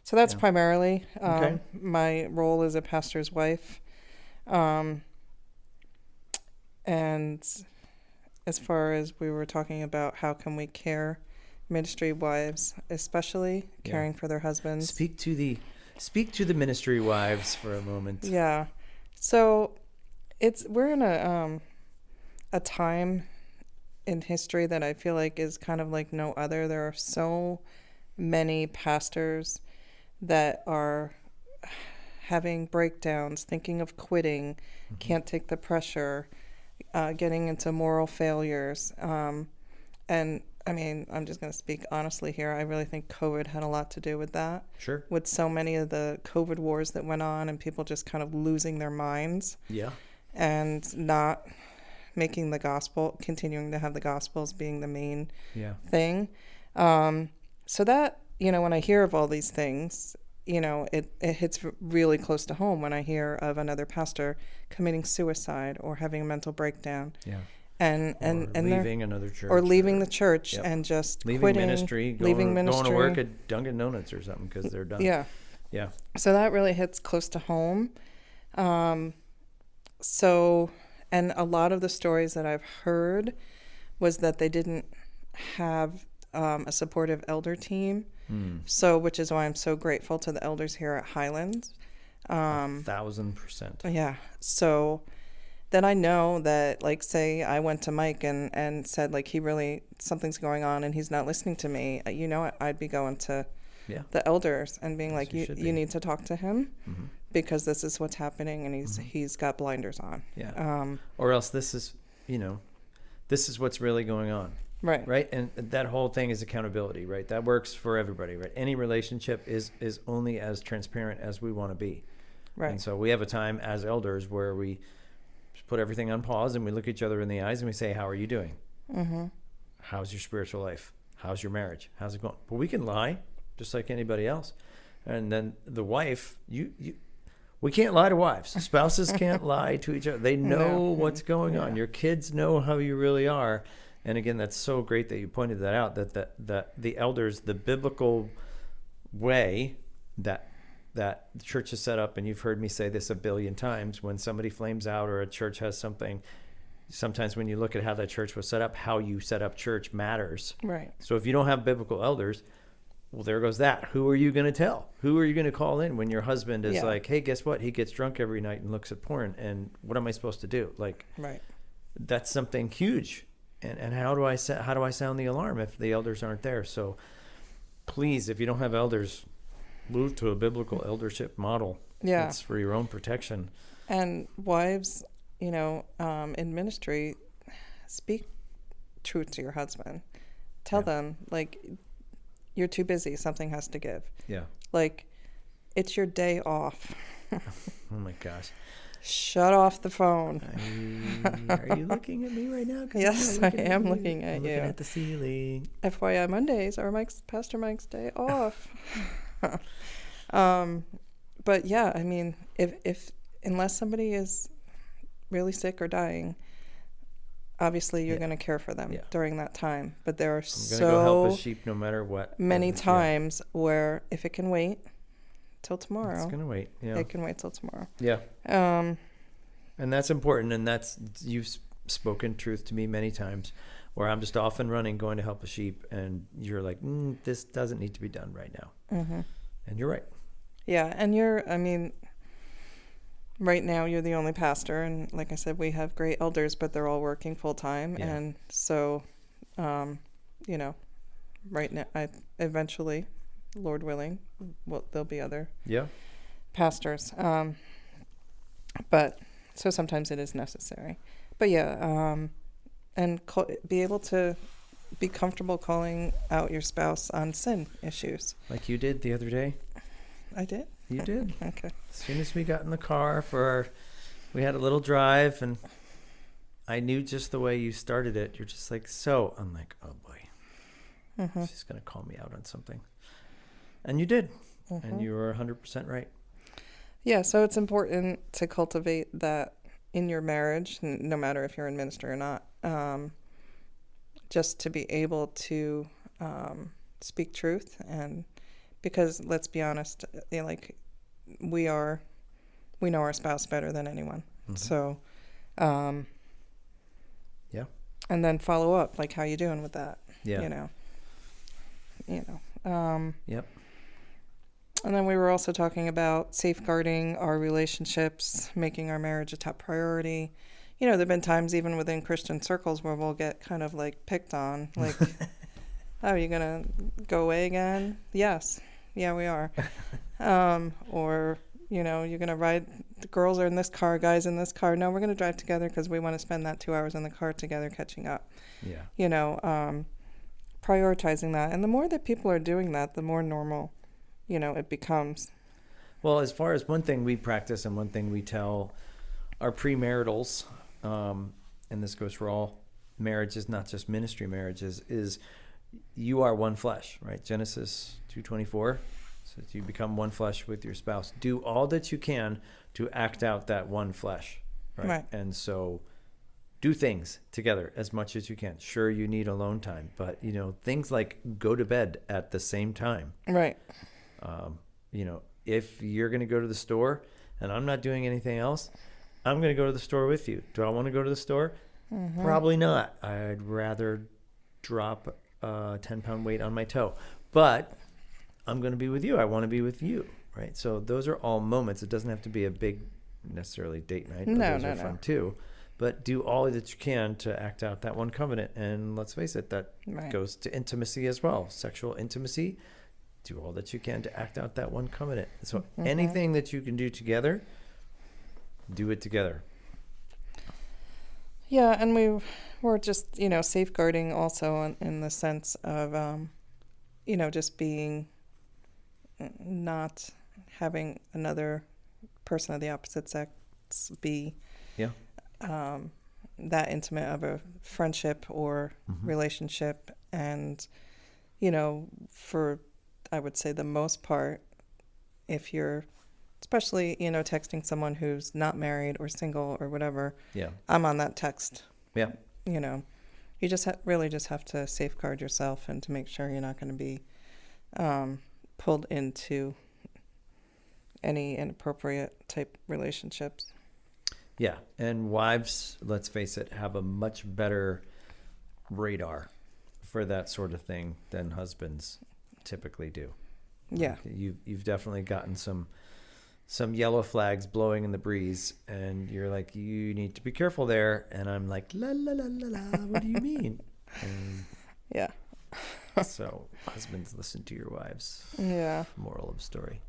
So that's primarily my role as a pastor's wife. And as far as we were talking about how can we care ministry wives, especially caring for their husbands. Speak to the ministry wives for a moment. Yeah. So we're in a time in history that I feel like is kind of like no other. There are so many pastors that are having breakdowns, thinking of quitting, can't take the pressure, getting into moral failures. And I mean, I'm just going to speak honestly here. I really think COVID had a lot to do with that. Sure. With so many of the COVID wars that went on and people just kind of losing their minds. Yeah. And not making the gospel, continuing to have the gospels being the main thing. So that, when I hear of all these things, it hits really close to home when I hear of another pastor committing suicide or having a mental breakdown. Yeah. And leaving another church. Or leaving the church and just leaving quitting. Ministry, going to work at Dunkin' Donuts or something because they're done. Yeah. Yeah. So that really hits close to home. And a lot of the stories that I've heard was that they didn't have a supportive elder team. So, which is why I'm so grateful to the elders here at Highlands. 1,000%. Yeah. So then I know that, like, say I went to Mike and said, like, something's going on and he's not listening to me. I'd be going to the elders and being like, you need to talk to him because this is what's happening and he's got blinders on. Yeah. Or else this is what's really going on. Right. Right. And that whole thing is accountability, right? That works for everybody, right? Any relationship is only as transparent as we want to be. Right. And so we have a time as elders where we put everything on pause and we look each other in the eyes and we say, how are you doing? How's your spiritual life? How's your marriage? How's it going? But we can lie just like anybody else. And then the wife, we can't lie to wives. Spouses can't lie to each other. They know what's going on. Your kids know how you really are. And again, that's so great that you pointed that out, that the elders, the biblical way that the church is set up, and you've heard me say this a billion times, when somebody flames out or a church has something, sometimes when you look at how that church was set up, how you set up church matters. Right. So if you don't have biblical elders, well, there goes that. Who are you going to tell? Who are you going to call in when your husband is like, hey, guess what? He gets drunk every night and looks at porn. And what am I supposed to do? Like, right. That's something huge. And how do I sound the alarm if the elders aren't there? So please, if you don't have elders, move to a biblical eldership model. Yeah. It's for your own protection. And wives, in ministry, speak truth to your husband. Tell them, like, you're too busy. Something has to give. Yeah. Like, it's your day off. Oh, my gosh. Shut off the phone. Are you looking at me right now? Yes, I am looking at you. Looking at the ceiling. FYI, Mondays are Pastor Mike's day off. But yeah, I mean, if unless somebody is really sick or dying, obviously you're going to care for them during that time. But there are I'm going to go help a sheep no matter what. Many times where if it can wait till tomorrow, it's going to wait. Yeah. It can wait till tomorrow. Yeah. And that's important. And you've spoken truth to me many times, where I'm just off and running, going to help a sheep, and you're like, this doesn't need to be done right now. Mm-hmm. And you're right. Yeah. And right now you're the only pastor. And like I said, we have great elders, but they're all working full time. Yeah. And so, right now, eventually, Lord willing, there'll be other pastors. But so sometimes it is necessary. But and be able to be comfortable calling out your spouse on sin issues. Like you did the other day? I did? You did. Okay. As soon as we got in the car we had a little drive, and I knew just the way you started it. You're just like, so. I'm like, oh boy. Mm-hmm. She's going to call me out on something. And you did. Mm-hmm. And you were 100% right. Yeah, so it's important to cultivate that in your marriage, no matter if you're in ministry or not, just to be able to speak truth. And because let's be honest, we know our spouse better than anyone. Mm-hmm. So, and then follow up, like, how you doing with that? Yeah. Yep. And then we were also talking about safeguarding our relationships, making our marriage a top priority. There have been times even within Christian circles where we'll get kind of like picked on, like, oh, you're going to go away again? Yes. Yeah, we are. Or, you're going to ride, the girls are in this car, guys in this car. No, we're going to drive together because we want to spend that 2 hours in the car together catching up. Yeah. Prioritizing that. And the more that people are doing that, the more normal it becomes. Well, as far as one thing we practice and one thing we tell our premaritals, and this goes for all marriages, not just ministry marriages, is you are one flesh, right? Genesis 2:24 says you become one flesh with your spouse. Do all that you can to act out that one flesh, right? And so do things together as much as you can. Sure, you need alone time, but things like go to bed at the same time. Right. If you're going to go to the store and I'm not doing anything else, I'm going to go to the store with you. Do I want to go to the store? Mm-hmm. Probably not. I'd rather drop a 10-pound weight on my toe, but I'm going to be with you. I want to be with you. Right. So those are all moments. It doesn't have to be a big necessarily date night. Those are fun too, but do all that you can to act out that one covenant. And let's face it, that goes to intimacy as well. Sexual intimacy. Do all that you can to act out that one covenant. So anything that you can do together, do it together. Yeah, and we're just, safeguarding also in the sense of, just being, not having another person of the opposite sex be that intimate of a friendship or relationship. And, for, I would say the most part, if you're, especially, texting someone who's not married or single or whatever, I'm on that text. Yeah. You just really just have to safeguard yourself and to make sure you're not going to be pulled into any inappropriate type relationships. Yeah, and wives, let's face it, have a much better radar for that sort of thing than husbands typically do. Yeah. Like you've definitely gotten some yellow flags blowing in the breeze, and you're like, you need to be careful there. And I'm like, la la la la la. What do you mean? And yeah. So husbands, listen to your wives. Yeah. Moral of the story.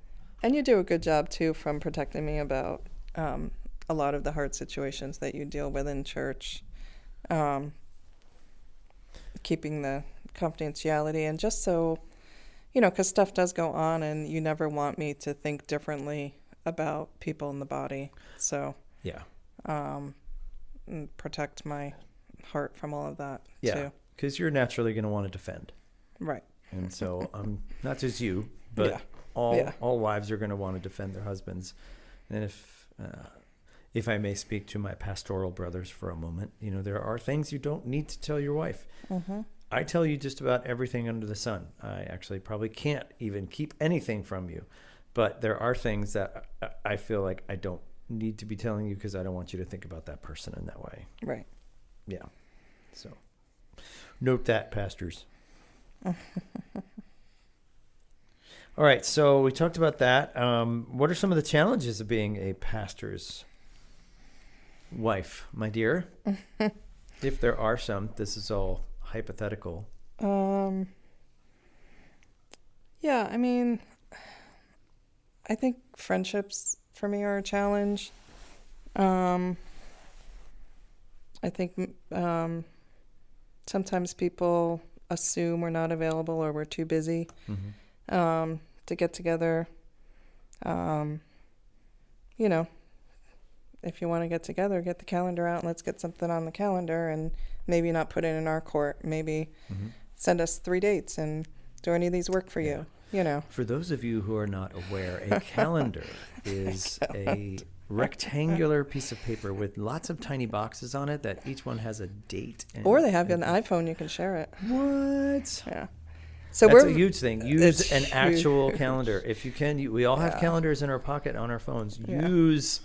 And you do a good job too from protecting me about a lot of the hard situations that you deal with in church, keeping the confidentiality, and just so, because stuff does go on, and you never want me to think differently about people in the body. So yeah, and protect my heart from all of that too. Because you're naturally going to want to defend. Right. And so not just you, but all wives are going to want to defend their husbands. And if I may speak to my pastoral brothers for a moment, there are things you don't need to tell your wife. Mm-hmm. I tell you just about everything under the sun. I actually probably can't even keep anything from you. But there are things that I feel like I don't need to be telling you because I don't want you to think about that person in that way. Right. Yeah. So note that, pastors. All right, so we talked about that. What are some of the challenges of being a pastor's wife, my dear? If there are some, this is all hypothetical. Yeah, I mean, I think friendships for me are a challenge. I think sometimes people assume we're not available or we're too busy to get together. If you want to get together, get the calendar out and let's get something on the calendar, and maybe not put it in our court. Maybe send us 3 dates, and do any of these work for you? For those of you who are not aware, a calendar is a rectangular piece of paper with lots of tiny boxes on it that each one has a date. Or they have an iPhone, you can share it. What? Yeah. So that's a huge thing. Use an huge. Actual calendar. If you can, we all have calendars in our pocket on our phones. Use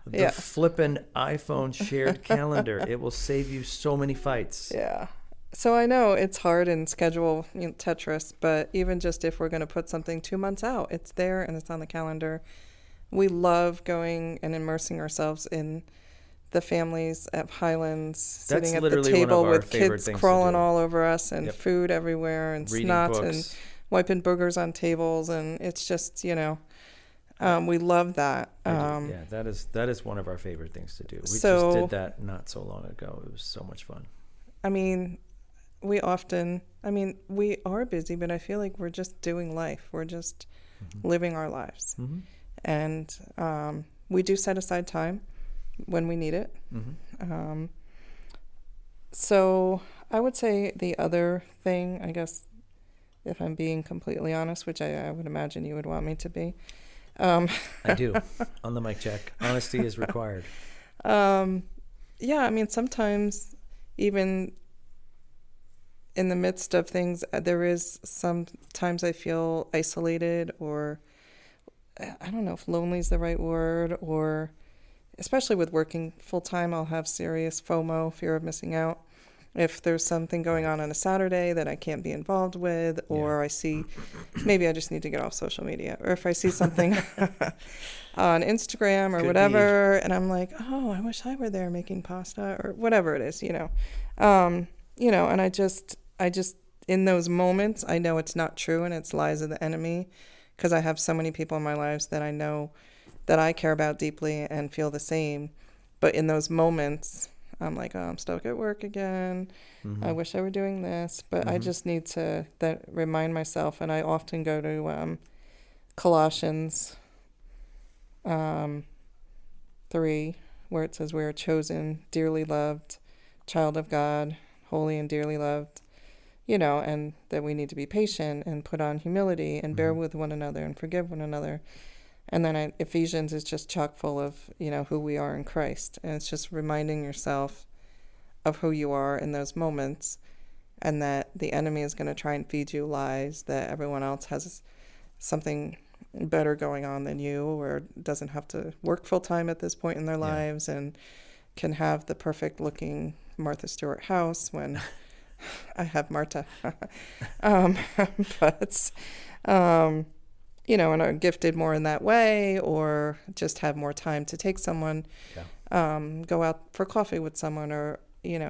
the flippin' iPhone shared calendar. It will save you so many fights. Yeah. So I know it's hard in schedule Tetris, but even just if we're going to put something 2 months out, it's there and it's on the calendar. We love going and immersing ourselves in the families at Highlands, sitting at the table with kids crawling all over us and food everywhere and reading snot and wiping boogers on tables. And it's just, we love that. Yeah, that is one of our favorite things to do. We just did that not so long ago. It was so much fun. I mean, we are busy, but I feel like we're just doing life. We're just living our lives. Mm-hmm. And we do set aside time when we need it. Mm-hmm. So I would say the other thing, I guess, if I'm being completely honest, which I would imagine you would want me to be. I do. On the mic check. Honesty is required. Sometimes even in the midst of things, sometimes I feel isolated, or I don't know if lonely is the right word, or especially with working full time, I'll have serious FOMO, fear of missing out. If there's something going on a Saturday that I can't be involved with, or I see, maybe I just need to get off social media, or if I see something on Instagram or whatever, and I'm like, oh, I wish I were there making pasta, or whatever it is, and I just in those moments, I know it's not true and it's lies of the enemy, because I have so many people in my lives that I know that I care about deeply and feel the same. But in those moments, I'm like, oh, I'm stuck at work again. Mm-hmm. I wish I were doing this. But I just need to remind myself. And I often go to Colossians 3, where it says we are chosen, dearly loved, child of God, holy and dearly loved. And that we need to be patient and put on humility and bear with one another and forgive one another. And then Ephesians is just chock full of, who we are in Christ. And it's just reminding yourself of who you are in those moments, and that the enemy is going to try and feed you lies that everyone else has something better going on than you, or doesn't have to work full time at this point in their lives, and can have the perfect looking Martha Stewart house when I have Marta. But, and are gifted more in that way, or just have more time to take someone, go out for coffee with someone, or,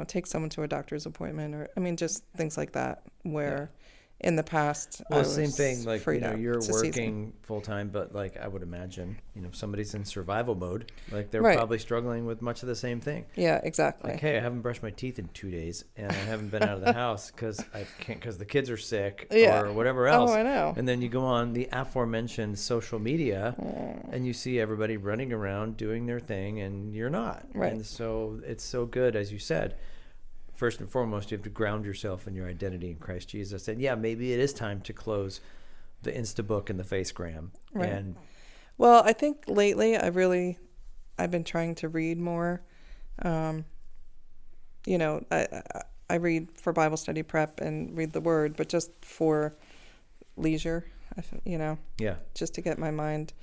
take someone to a doctor's appointment, or, just things like that, where in the past, well, I same was thing, like, you're working season. full time, but like, I would imagine, if somebody's in survival mode, like they're Right. probably struggling with much of the same thing. Yeah, exactly. Like, hey, I haven't brushed my teeth in 2 days, and I haven't been out of the house because I can't, because the kids are sick or whatever else. Oh, I know. And then you go on the aforementioned social media, and you see everybody running around doing their thing, and you're not. Right. And so it's so good, as you said. First and foremost, you have to ground yourself in your identity in Christ Jesus. And maybe it is time to close the Instabook and the Facegram. Right. And well, I think lately I've been trying to read more. I read for Bible study prep and read the Word, but just for leisure, just to get my mind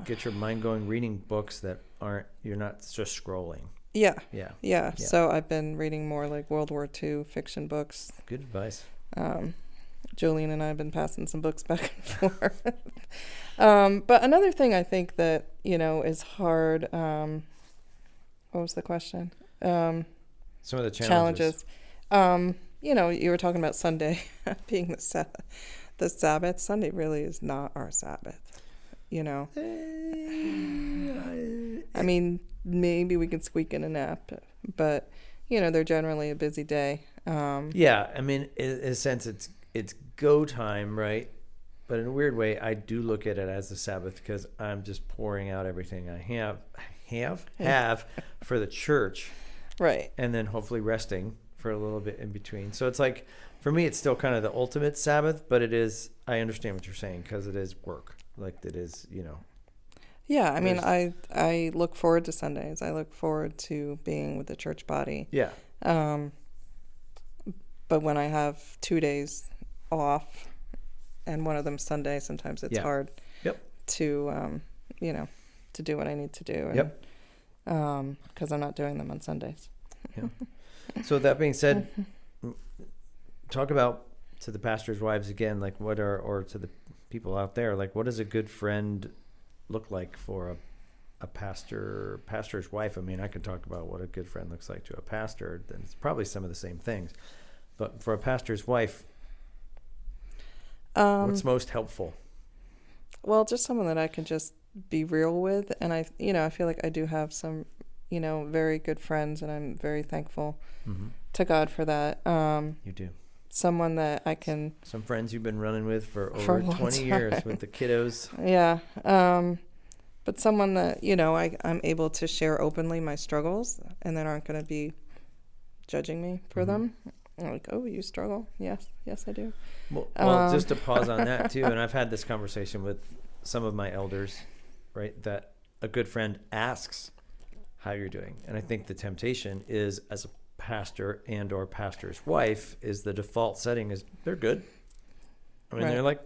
get your mind going, reading books that you're not just scrolling. Yeah. So I've been reading more like World War II fiction books. Good advice. Julian and I have been passing some books back and forth. But another thing I think that, is hard. What was the question? Some of the challenges. You were talking about Sunday being the Sabbath. Sunday really is not our Sabbath. Maybe we can squeak in a nap, but they're generally a busy day. In a sense, it's go time, right? But in a weird way, I do look at it as the Sabbath, because I'm just pouring out everything I have for the church, right? And then hopefully resting for a little bit in between. So it's like, for me, it's still kind of the ultimate Sabbath, but it is. I understand what you're saying, because it is work, like it is, Yeah, I look forward to Sundays. I look forward to being with the church body. Yeah. But when I have 2 days off, and one of them Sunday, sometimes it's hard. Yep. To to do what I need to do. And, because I'm not doing them on Sundays. Yeah. So that being said, talk about, to the pastors' wives again, like or to the people out there, like, what does a good friend look like for a pastor's wife? I could talk about what a good friend looks like to a pastor, then it's probably some of the same things, but for a pastor's wife, what's most helpful? Well, just someone that I can just be real with, and I feel like I do have some very good friends, and I'm very thankful to God for that. You do. Someone that I can... Some friends you've been running with for over 20 years with the kiddos. Yeah. But someone that, I'm able to share openly my struggles, and that aren't going to be judging me for them. I'm like, oh, you struggle? Yes, I do. Well, just to pause on that too, and I've had this conversation with some of my elders, right, that a good friend asks how you're doing. And I think the temptation is, as a pastor and or pastor's wife, is the default setting is they're good. They're like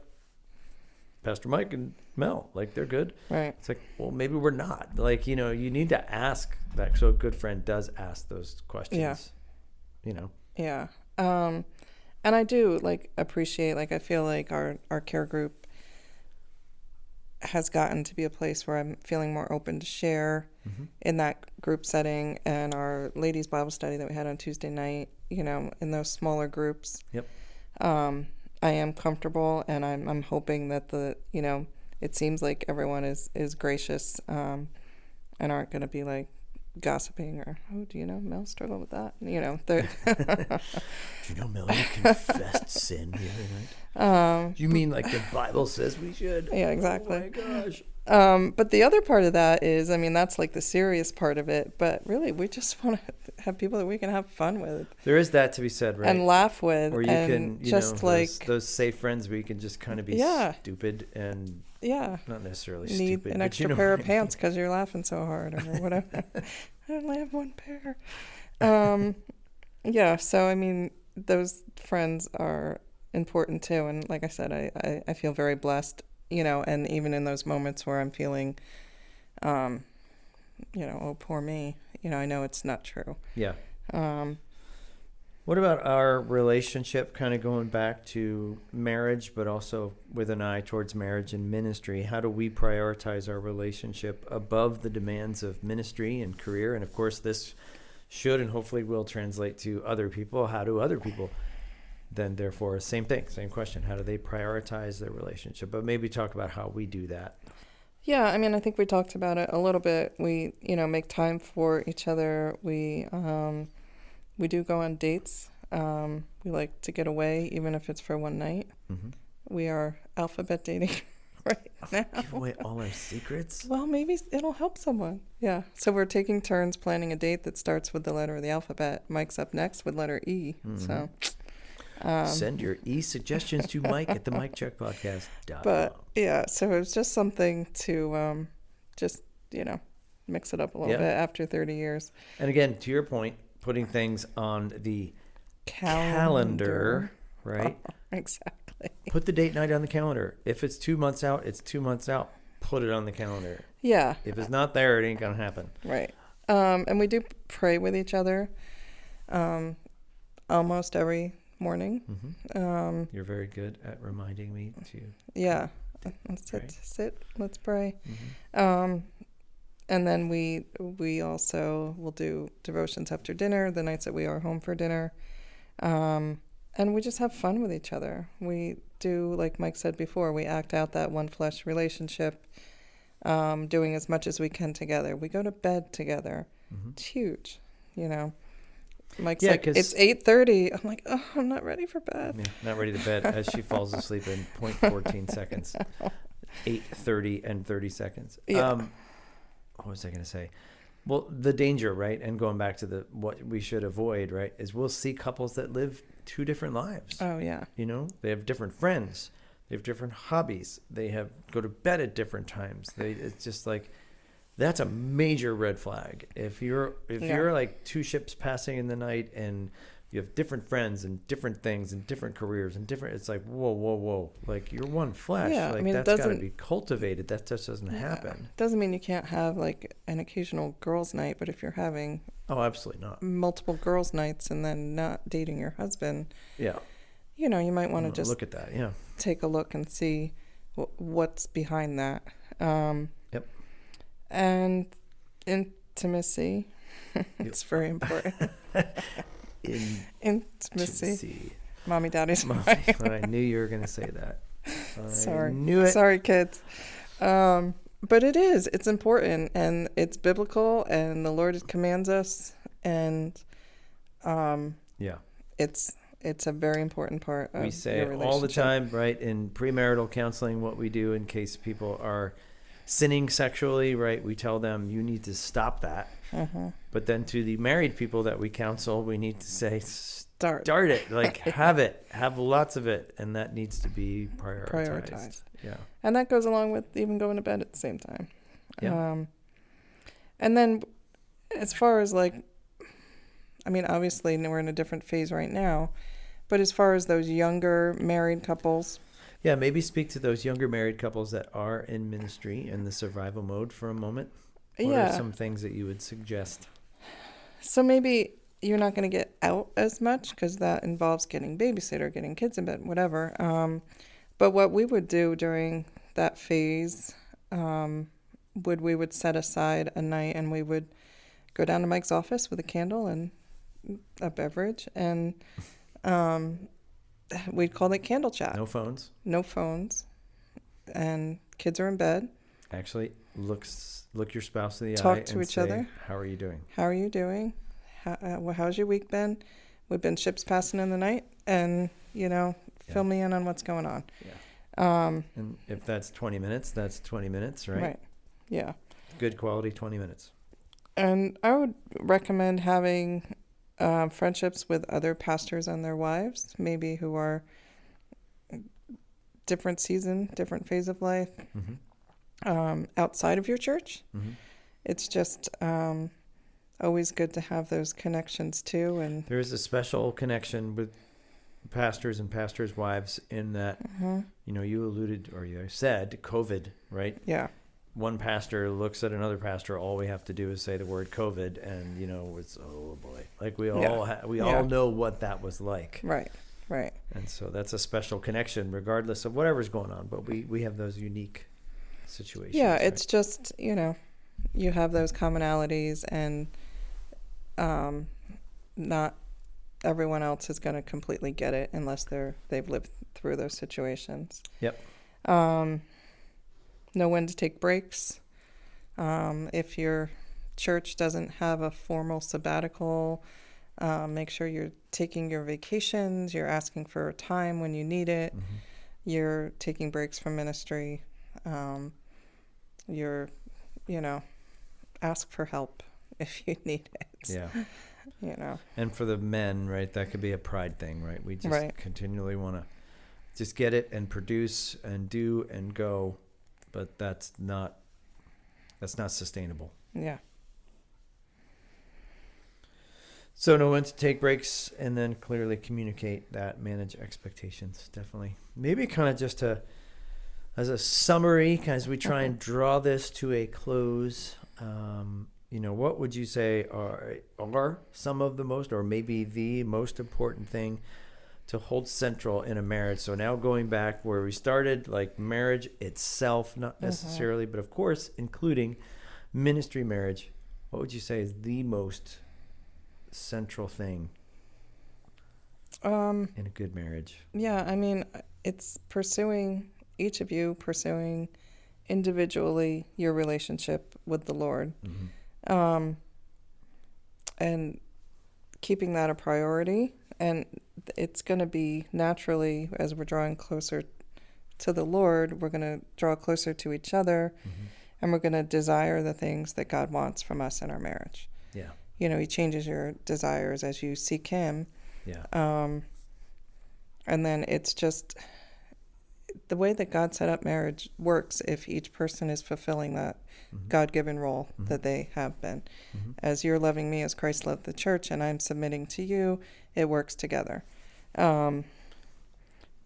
Pastor Mike and Mel, like they're good. Right. It's like, well, maybe we're not. Like, you need to ask that. So a good friend does ask those questions. Yeah. And I do appreciate, I feel like our care group has gotten to be a place where I'm feeling more open to share in that group setting, and our ladies' Bible study that we had on Tuesday night, in those smaller groups. Yep. I am comfortable, and I'm hoping that it seems like everyone is gracious, and aren't going to be gossiping or, oh, do you know Mel struggled with that? Do you know Melanie confessed sin the other night? You mean like the Bible says we should? Yeah, exactly. Oh my gosh. But the other part of that is, that's the serious part of it, but really we just want to have people that we can have fun with. There is that to be said, right? And laugh with. Or you can, just those safe friends where you can just kind of be stupid and not necessarily need stupid. an extra pair of pants because you're laughing so hard or whatever. I only have one pair. So those friends are important too. And like I said, I feel very blessed, and even in those moments where I'm feeling, oh, poor me, I know it's not true. Yeah. Um, What about our relationship, kind of going back to marriage, but also with an eye towards marriage and ministry? How do we prioritize our relationship above the demands of ministry and career? And of course, this should and hopefully will translate to other people. How do other people then, therefore, same thing, same question. How do they prioritize their relationship? But maybe talk about how we do that. yeah, I mean, I think we talked about it a little bit. We, make time for each other. We do go on dates. We like to get away, even if it's for one night. Mm-hmm. We are alphabet dating right now. Give away all our secrets? Well, maybe it'll help someone. Yeah. So we're taking turns planning a date that starts with the letter of the alphabet. Mike's up next with letter E. Mm-hmm. So send your E-suggestions to Mike at the MikeCheckPodcast.com. But, yeah, so it was just something to just, mix it up a little bit after 30 years. And again, to your point, putting things on the calendar, right? Oh, exactly. Put the date night on the calendar. If it's 2 months out, it's 2 months out. Put it on the calendar. Yeah. If it's not there, it ain't going to happen. Right. And we do pray with each other almost every morning. Mm-hmm. You're very good at reminding me to. Yeah. Let's sit. Let's pray. Mm-hmm. And then we also will do devotions after dinner, the nights that we are home for dinner. And we just have fun with each other. We do, like Mike said before, we act out that one flesh relationship, doing as much as we can together. We go to bed together. Mm-hmm. It's huge, Mike's like, it's 8:30. I'm like, oh, I'm not ready for bed. Yeah, not ready to bed as she falls asleep in 0.14 seconds. 8:30 and 30 seconds. Yeah. What was I going to say? Well, the danger, right? And going back to what we should avoid, right, is we'll see couples that live two different lives. Oh, yeah. They have different friends. They have different hobbies. They go to bed at different times. It's just like, that's a major red flag. If you're like two ships passing in the night and you have different friends and different things and different careers and different, it's like, whoa. Like, you're one flesh. Yeah, like, that's got to be cultivated. That just doesn't happen. Doesn't mean you can't have, like, an occasional girls' night, but if you're having... Oh, absolutely not. Multiple girls' nights and then not dating your husband... Yeah. You might want to just... Look at that, yeah. Take a look and see what's behind that. Yep. And intimacy. It's very important. Intimacy. Mommy, daddy's I knew you were going to say that. Sorry. Knew it. Sorry, kids. But it's important, and it's biblical, and the Lord commands us, and it's a very important part of we say your relationship. all the time, right, in premarital counseling, what we do in case people are sinning sexually, right, we tell them you need to stop that. Mm-hmm. But then to the married people that we counsel, we need to say start it, like have lots of it, and that needs to be prioritized. Yeah. And that goes along with even going to bed at the same time. Yeah. And then as far as obviously we're in a different phase right now, but as far as those younger married couples. Yeah, maybe speak to those younger married couples that are in ministry in the survival mode for a moment. What are some things that you would suggest? So maybe you're not going to get out as much because that involves getting babysitter, getting kids in bed, whatever. But what we would do during that phase, we would set aside a night and we would go down to Mike's office with a candle and a beverage, and we'd call it candle chat. No phones. No phones. And kids are in bed. Actually, look your spouse in the eye. Talk to each other. How are you doing? How are you doing? How's your week been? We've been ships passing in the night, and fill me in on what's going on. Yeah. And if that's 20 minutes, that's 20 minutes, right? Right. Yeah. Good quality 20 minutes. And I would recommend having friendships with other pastors and their wives, maybe who are different season, different phase of life, outside of your church. Mm-hmm. It's just always good to have those connections too. And there is a special connection pastors and pastors' wives in that, you alluded or you said COVID, right? Yeah. One pastor looks at another pastor. All we have to do is say the word COVID, and it's oh boy, like we all know what that was like. Right. And so that's a special connection, regardless of whatever's going on. But we have those unique situations. Yeah, right? it's just you have those commonalities, and not everyone else is going to completely get it unless they've lived through those situations. Yep. Know when to take breaks. If your church doesn't have a formal sabbatical, make sure you're taking your vacations, you're asking for time when you need it, you're taking breaks from ministry, you're, ask for help if you need it. Yeah. And for the men, right, that could be a pride thing, right? We just continually want to just get it and produce and do and go. But that's not sustainable. Yeah. So know when to take breaks, and then clearly communicate that, manage expectations. Definitely. Maybe kind of just as a summary, as we try and draw this to a close, what would you say are some of the most, or maybe the most important thing to hold central in a marriage? So now going back where we started, like marriage itself, not necessarily, but of course, including ministry marriage, what would you say is the most central thing in a good marriage? Yeah, I mean, it's each of you pursuing individually your relationship with the Lord, and keeping that a priority. And it's going to be naturally, as we're drawing closer to the Lord, we're going to draw closer to each other, and we're going to desire the things that God wants from us in our marriage. Yeah. He changes your desires as you seek Him. Yeah. And then it's just the way that God set up marriage works if each person is fulfilling that God-given role that they have been. As you're loving me as Christ loved the church, and I'm submitting to you, it works together.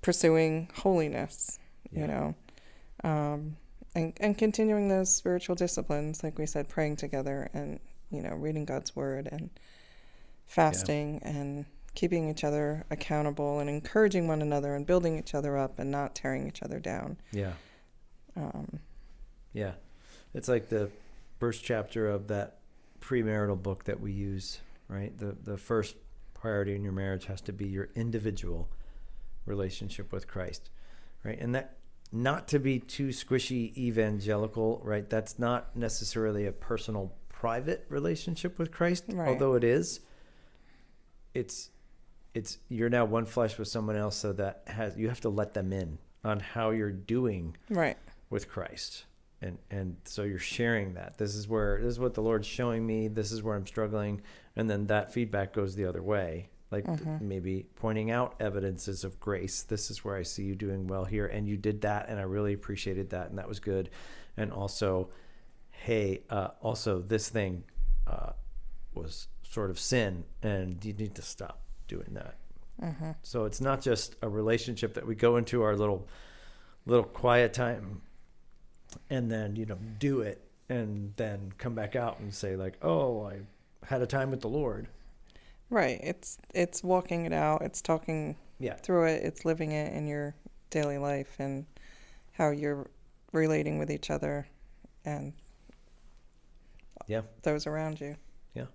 Pursuing holiness, and continuing those spiritual disciplines, like we said, praying together and, reading God's word and fasting and keeping each other accountable and encouraging one another and building each other up and not tearing each other down. Yeah. It's like the first chapter of that premarital book that we use, right? The first priority in your marriage has to be your individual relationship with Christ, right? And that, not to be too squishy evangelical, right? That's not necessarily a personal, private relationship with Christ, although it is. It's you're now one flesh with someone else, so that you have to let them in on how you're doing with Christ. And so you're sharing that. This is what the Lord's showing me. This is where I'm struggling. And then that feedback goes the other way. Like maybe pointing out evidences of grace. This is where I see you doing well here. And you did that. And I really appreciated that. And that was good. And also, hey, this thing was sort of sin. And you need to stop doing that. So it's not just a relationship that we go into our little quiet time and then, do it and then come back out and say like, oh, I had a time with the Lord. Right. It's walking it out. It's talking through it. It's living it in your daily life and how you're relating with each other and those around you. Yeah.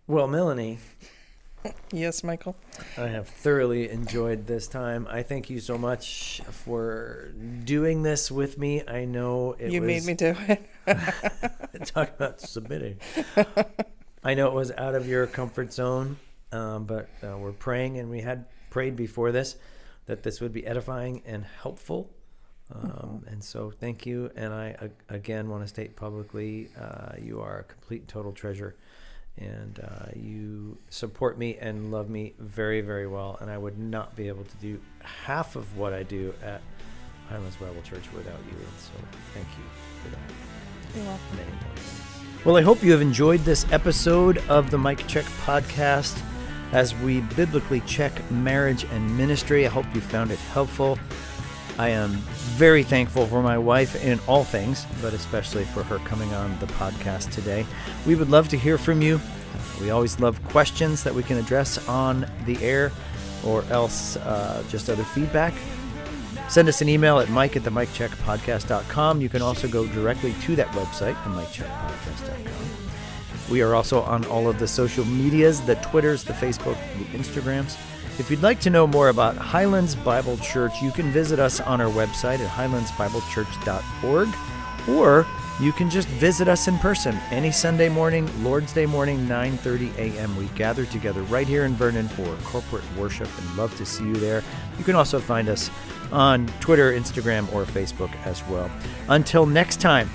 Well, Melanie. Yes, Michael. I have thoroughly enjoyed this time. I thank you so much for doing this with me. I know you made me do it. Talk about submitting. I know it was out of your comfort zone, but we're praying, and we had prayed before this that this would be edifying and helpful. And so thank you. And I, again, want to state publicly, you are a complete and total treasure. And you support me and love me very, very well. And I would not be able to do half of what I do at Highlands Bible Church without you. And so thank you for that. You're welcome. Many more things. Well, I hope you have enjoyed this episode of the Mike Check podcast. as we biblically check marriage and ministry. I hope you found it helpful. I am very thankful for my wife in all things, but especially for her coming on the podcast today. We would love to hear from you. We always love questions that we can address on the air, or else just other feedback. Send us an email at mike@themikecheckpodcast.com. You can also go directly to that website, themikecheckpodcast.com. We are also on all of the social medias, the Twitters, the Facebook, the Instagrams. If you'd like to know more about Highlands Bible Church, you can visit us on our website at highlandsbiblechurch.org, or you can just visit us in person any Sunday morning, Lord's Day morning, 9:30 a.m. We gather together right here in Vernon for corporate worship, and love to see you there. You can also find us on Twitter, Instagram, or Facebook as well. Until next time,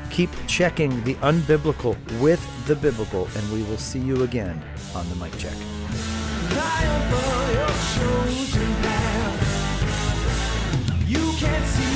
keep checking the unbiblical with the biblical, and we will see you again on the Mike Check. You can't see